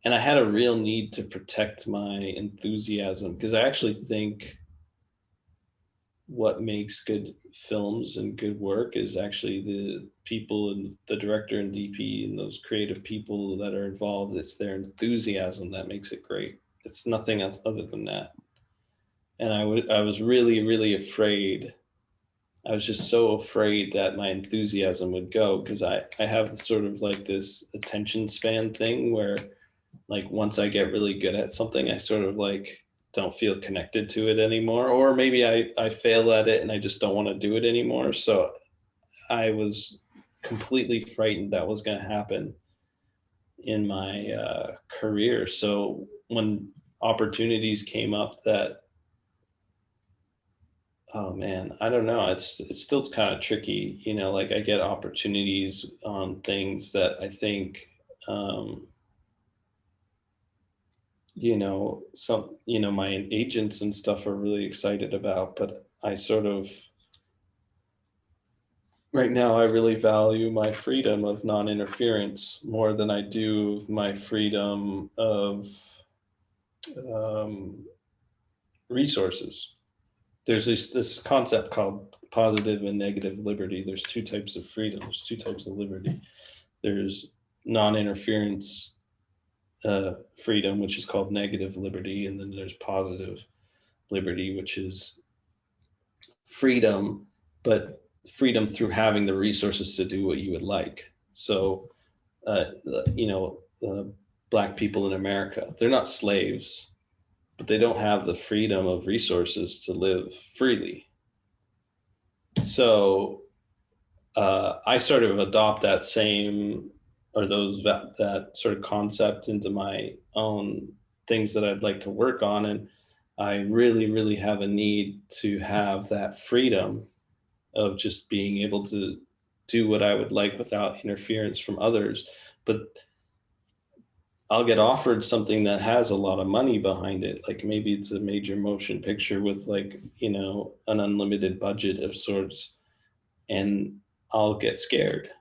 S3: and I had a real need to protect my enthusiasm because I actually think what makes good films and good work is actually the people and the director and DP and those creative people that are involved. It's their enthusiasm that makes it great. It's nothing else other than that. And I was really, really afraid. I was just so afraid that my enthusiasm would go because I have sort of like this attention span thing where like once I get really good at something, I sort of like don't feel connected to it anymore. Or maybe I fail at it and I just don't want to do it anymore. So I was completely frightened that was going to happen in my career. So when opportunities came up that, oh man, I don't know. It's still kind of tricky, like I get opportunities on things that I think my agents and stuff are really excited about, but I sort of right now I really value my freedom of non-interference more than I do my freedom of um, resources. There's this concept called positive and negative liberty. There's two types of freedom. There's two types of liberty. There's non-interference freedom, which is called negative liberty, and then there's positive liberty, which is freedom, but freedom through having the resources to do what you would like. So, uh, you know, uh, Black people in America, they're not slaves, but they don't have the freedom of resources to live freely. So, I sort of adopt that same or that sort of concept into my own things that I'd like to work on, and I really, really have a need to have that freedom of just being able to do what I would like without interference from others. But I'll get offered something that has a lot of money behind it. Like maybe it's a major motion picture with like, an unlimited budget of sorts. And I'll get scared.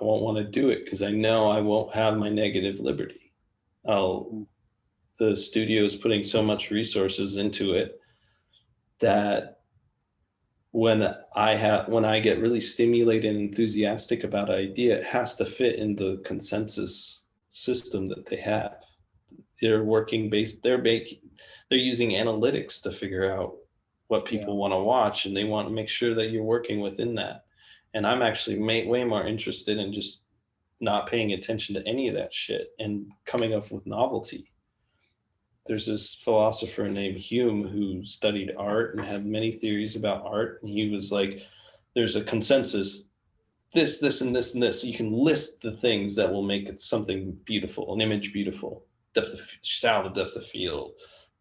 S3: I won't want to do it because I know I won't have my negative liberty. The studio is putting so much resources into it that when I get really stimulated and enthusiastic about an idea, it has to fit in the consensus system that they have. They're working based. They're using analytics to figure out what
S4: Yeah.
S3: people want to watch, and they want to make sure that you're working within that. And I'm actually way more interested in just not paying attention to any of that shit and coming up with novelty. There's this philosopher named Hume who studied art and had many theories about art. And he was like, there's a consensus, this, and this, and this. You can list the things that will make something beautiful, an image beautiful, depth of sound, depth of field,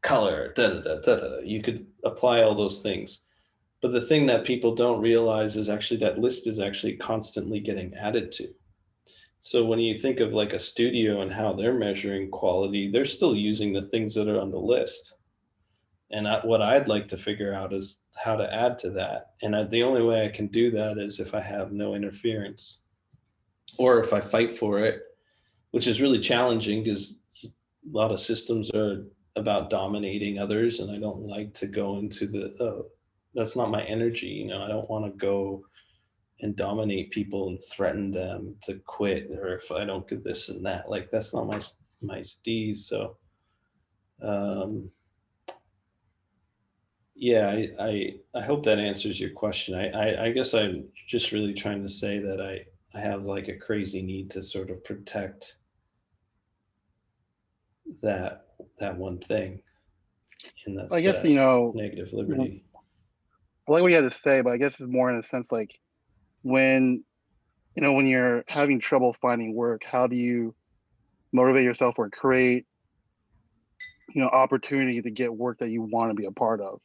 S3: color, da da da da da. You could apply all those things. But the thing that people don't realize is actually that list is actually constantly getting added to. So when you think of like a studio and how they're measuring quality, they're still using the things that are on the list. And what I'd like to figure out is how to add to that. And the only way I can do that is if I have no interference, or if I fight for it, which is really challenging because a lot of systems are about dominating others. And I don't like to go into that's not my energy. You know, I don't want to go and dominate people and threaten them to quit, or if I don't get this and that, like that's not my steez. So yeah, I hope that answers your question. I guess I'm just really trying to say that I have like a crazy need to sort of protect that one thing, and that's
S4: I guess, you know,
S3: negative liberty.
S4: I like what you had to say, but I guess it's more in a sense like when, you know, when you're having trouble finding work, how do you motivate yourself or create, you know, opportunity to get work that you want to be a part of?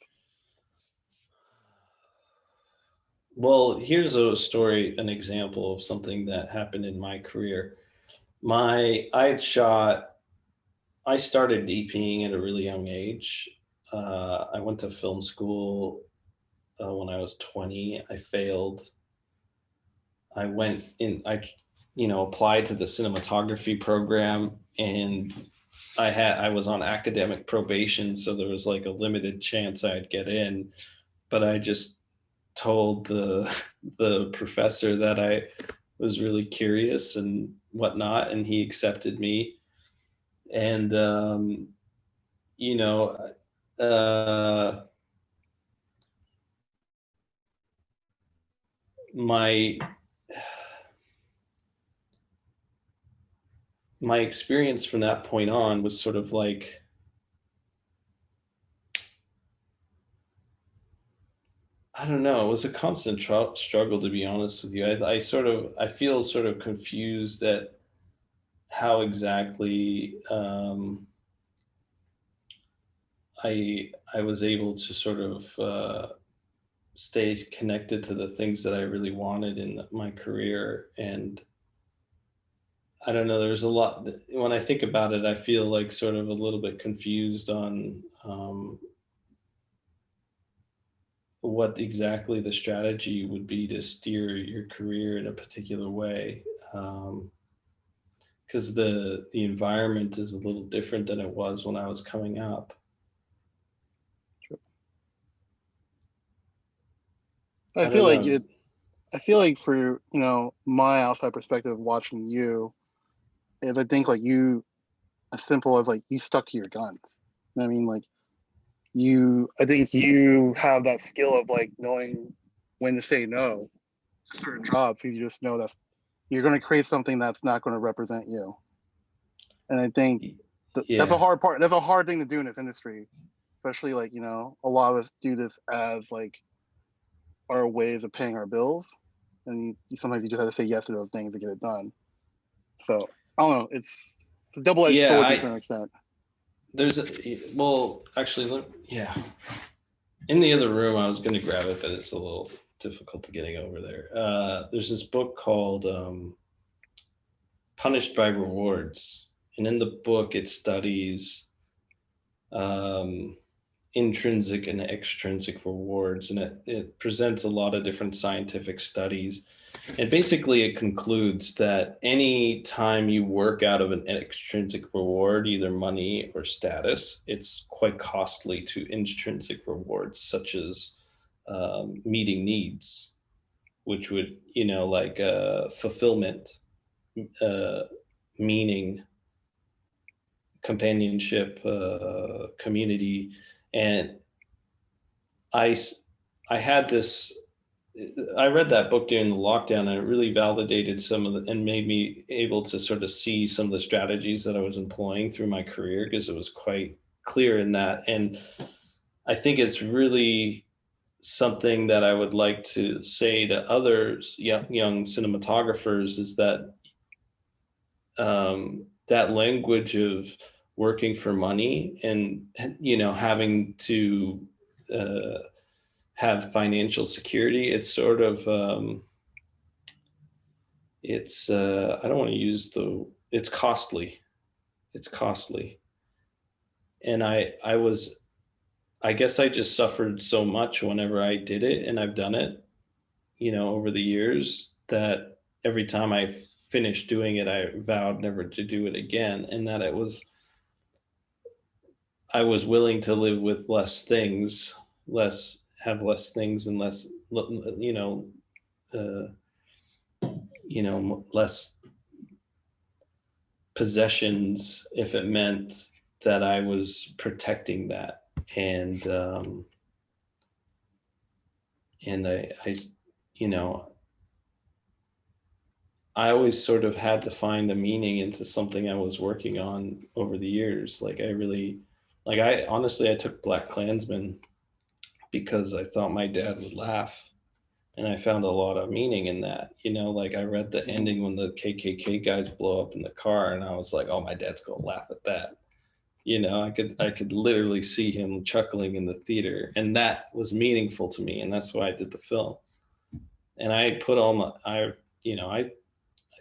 S3: Well, here's a story, an example of something that happened in my career. I started DPing at a really young age. I went to film school when I was 20. I failed. I went in, applied to the cinematography program, and I was on academic probation. So there was like a limited chance I'd get in, but I just told the professor that I was really curious and whatnot, and he accepted me. And you know, uh, my my experience from that point on was sort of like, I don't know, it was a constant struggle, to be honest with you. I feel sort of confused at how exactly I was able to sort of stay connected to the things that I really wanted in my career. And I don't know, there's a lot when I think about it, I feel like sort of a little bit confused on what exactly the strategy would be to steer your career in a particular way. Because the environment is a little different than it was when I was coming up.
S4: I
S3: I
S4: feel
S3: don't
S4: like
S3: know.
S4: I feel like for, you know, my outside perspective watching you is I think like you, as simple as like you stuck to your guns. You know what I mean? Like I think you have that skill of like knowing when to say no to certain jobs because you just know that's you're going to create something that's not going to represent you. And I think that's a
S3: Yeah.
S4: hard part. That's a hard thing to do in this industry, especially like, you know, a lot of us do this as like our ways of paying our bills. And sometimes you just have to say yes to those things to get it done. So I don't know. It's a double-edged
S3: Yeah,
S4: sword to a certain extent.
S3: well, actually, yeah. In the other room, I was going to grab it, but it's a little difficult to getting over there. There's this book called Punished by Rewards. And in the book, it studies um, intrinsic and extrinsic rewards, and it presents a lot of different scientific studies. And basically, it concludes that any time you work out of an extrinsic reward, either money or status, it's quite costly to intrinsic rewards, such as meeting needs, which would, like fulfillment, uh, meaning, companionship, community. And I, I had this I read that book during the lockdown, and it really validated some of the, and made me able to sort of see some of the strategies that I was employing through my career, because it was quite clear in that. And I think it's really something that I would like to say to others, young cinematographers, is that that language of working for money and, having to have financial security, it's sort of, it's, I don't want to use it's costly. It's costly. And I guess I just suffered so much whenever I did it, and I've done it, over the years, that every time I finished doing it, I vowed never to do it again. And that I was willing to live with less things, have less things and less, uh, less possessions, if it meant that I was protecting that. And you know, I always sort of had to find a meaning into something I was working on over the years. I honestly, I took Black Klansman because I thought my dad would laugh. And I found a lot of meaning in that. I read the ending when the KKK guys blow up in the car, and I was like, oh, my dad's gonna laugh at that. I could literally see him chuckling in the theater, and that was meaningful to me, and that's why I did the film. And I put all my, I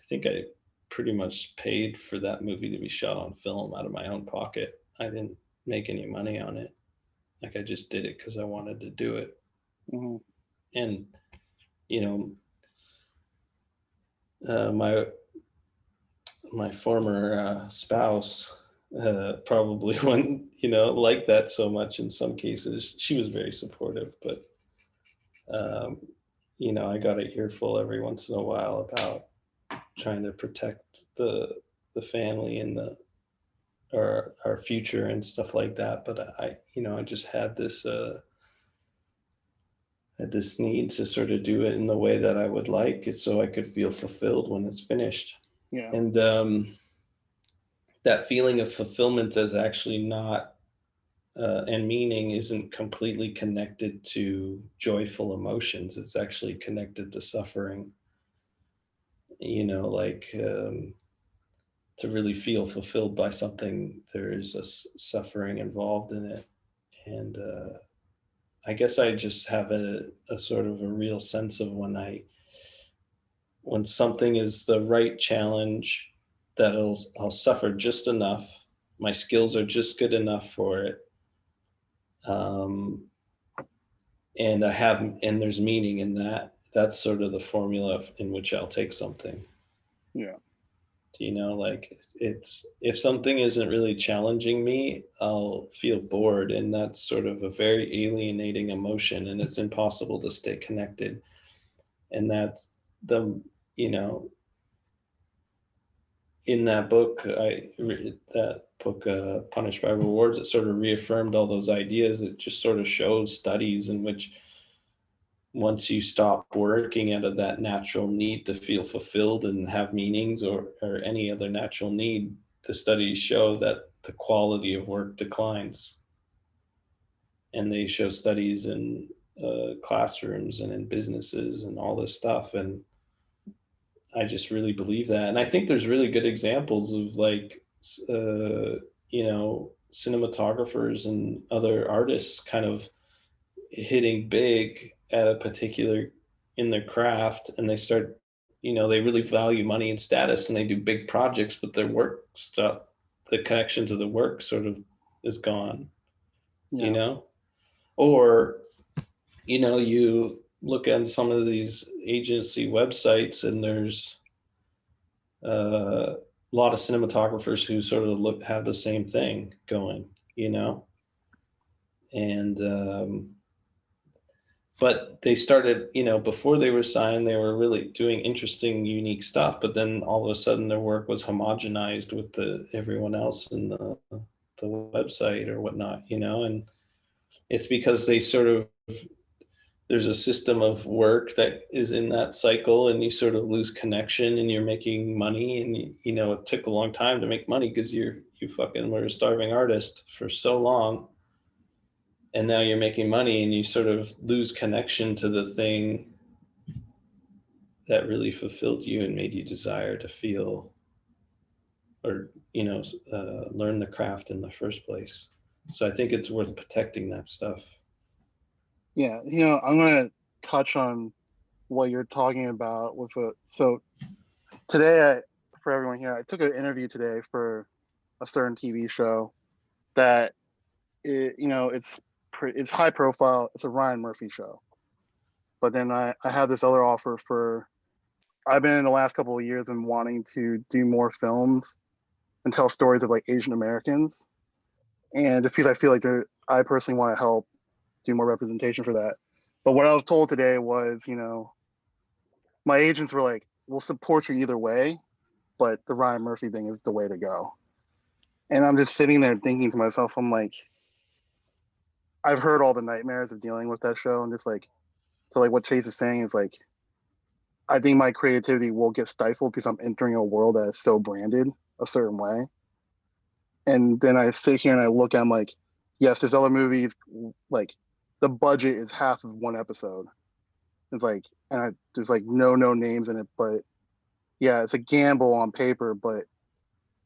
S3: think I pretty much paid for that movie to be shot on film out of my own pocket. I didn't make any money on it. Like, I just did it because I wanted to do it.
S4: Mm-hmm.
S3: And my former spouse probably wouldn't like that so much. In some cases she was very supportive, but I got an earful every once in a while about trying to protect the family and our future and stuff like that. But I just had this need to sort of do it in the way that I would like it, so I could feel fulfilled when it's finished.
S4: Yeah.
S3: And that feeling of fulfillment is actually not, and meaning isn't completely connected to joyful emotions. It's actually connected to suffering. To really feel fulfilled by something, there is a suffering involved in it. And I guess I just have a sort of a real sense of when something is the right challenge, that I'll suffer just enough. My skills are just good enough for it. And there's meaning in that. That's sort of the formula in which I'll take something.
S4: Yeah.
S3: If something isn't really challenging me, I'll feel bored, and that's sort of a very alienating emotion, and it's impossible to stay connected. And that's in that book, Punished by Rewards, it sort of reaffirmed all those ideas. It just sort of shows studies in which, once you stop working out of that natural need to feel fulfilled and have meanings, or any other natural need, the studies show that the quality of work declines. And they show studies in classrooms and in businesses and all this stuff. And I just really believe that. And I think there's really good examples of cinematographers and other artists kind of hitting big at a particular in their craft, and they start, they really value money and status, and they do big projects, but their work stuff, the connection to the work sort of is gone.
S4: Yeah.
S3: Or you look at some of these agency websites, and there's a lot of cinematographers who sort of have the same thing going, and but they started, before they were signed, they were really doing interesting, unique stuff. But then all of a sudden their work was homogenized with everyone else in the website or whatnot, and it's because they there's a system of work that is in that cycle, and you sort of lose connection, and you're making money, and it took a long time to make money because you fucking were a starving artist for so long, and now you're making money, and you sort of lose connection to the thing that really fulfilled you and made you desire to feel or learn the craft in the first place. So I think it's worth protecting that stuff.
S4: Yeah, I'm gonna touch on what you're talking about with so today, for everyone here, I took an interview today for a certain TV show that it's high profile. It's a Ryan Murphy show. But then I have this other offer for. I've been in the last couple of years and wanting to do more films and tell stories of like Asian Americans, and just because I feel like I personally want to help do more representation for that. But what I was told today was, my agents were like, "We'll support you either way, but the Ryan Murphy thing is the way to go." And I'm just sitting there thinking to myself, I'm like, I've heard all the nightmares of dealing with that show, and just like, so like what Chase is saying is like, I think my creativity will get stifled because I'm entering a world that is so branded a certain way. And then I sit here and I look at, I'm like, yes, this other movie is like, the budget is half of one episode. It's like, there's like no names in it, but yeah, it's a gamble on paper, but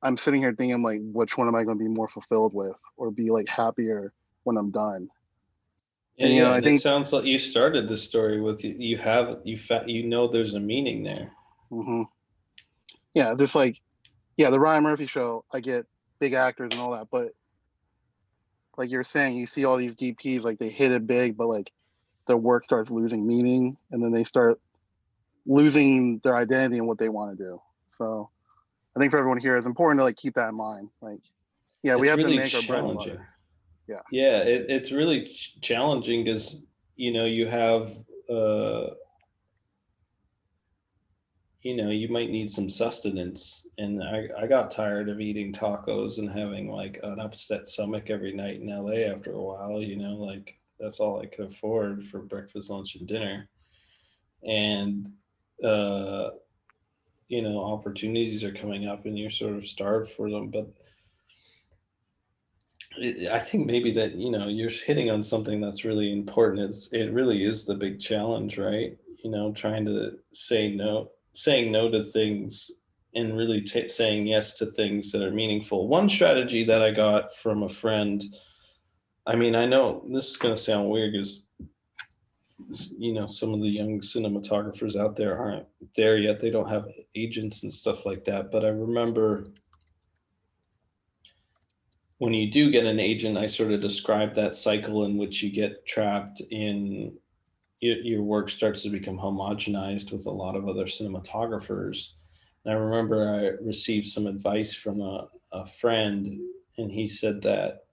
S4: I'm sitting here thinking like, which one am I going to be more fulfilled with or be like happier when I'm done?
S3: Yeah,
S4: And I
S3: and it
S4: think,
S3: sounds like you started the story with there's a meaning there.
S4: mm-hmm. Yeah, just like, yeah, the Ryan Murphy show, I get big actors and all that, but like you're saying, you see all these DPs, like they hit it big, but like their work starts losing meaning, and then they start losing their identity and what they want to do. So I think for everyone here, it's important to like keep that in mind. Like, yeah, we
S3: It's
S4: have to
S3: really
S4: make our bread and
S3: challenging.
S4: butter. Yeah.
S3: Yeah, it's really challenging because you have you might need some sustenance, and I got tired of eating tacos and having like an upset stomach every night in LA after a while. Like that's all I could afford for breakfast, lunch, and dinner. And uh opportunities are coming up and you're sort of starved for them. But I think maybe that you're hitting on something that's really important. It really is the big challenge, right? Trying to saying no to things, and really saying yes to things that are meaningful. One strategy that I got from a friend, I mean, I know this is going to sound weird because some of the young cinematographers out there aren't there yet. They don't have agents and stuff like that. But I remember when you do get an agent, I sort of described that cycle in which you get trapped in your work starts to become homogenized with a lot of other cinematographers. And I remember I received some advice from a friend, and he said that,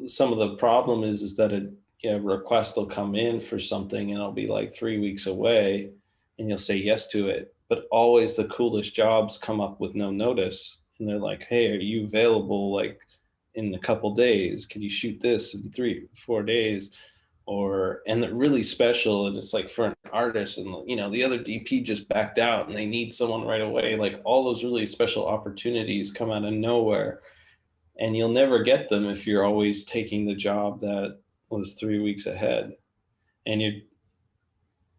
S3: some of the problem is that a request will come in for something and it'll be like 3 weeks away and you'll say yes to it. But always the coolest jobs come up with no notice. And they're like, hey, are you available like in a couple days? Can you shoot this in 3-4 days? And they're really special, and it's like for an artist, and the other DP just backed out and they need someone right away. Like all those really special opportunities come out of nowhere, and you'll never get them if you're always taking the job that was 3 weeks ahead. And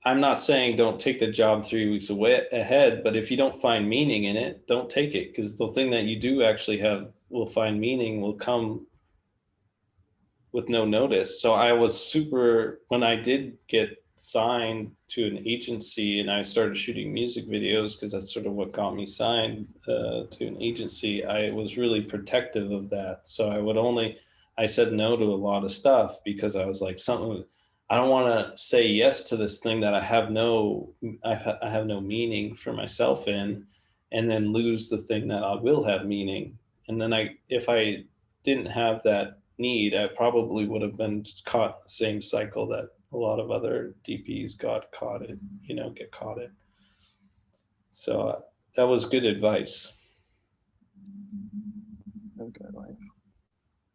S3: I'm not saying don't take the job 3 weeks ahead, but if you don't find meaning in it, don't take it, because the thing that you do actually will find meaning will come with no notice. So I was when I did get signed to an agency and I started shooting music videos, because that's sort of what got me signed to an agency, I was really protective of that. So I said no to a lot of stuff because I was like, I don't want to say yes to this thing that I have no meaning for myself in, and then lose the thing that I will have meaning. And then if I didn't have that need, I probably would have been caught in the same cycle that a lot of other DPs get caught in. So that was good advice.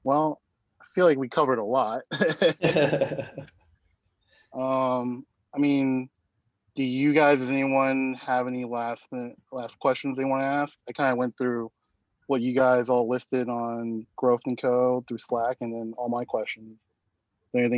S4: Well, I feel like we covered a lot. I mean, do you guys, does anyone have any last questions they want to ask? I kind of went through what you guys all listed on Growth and Co. through Slack, and then all my questions. Is there anything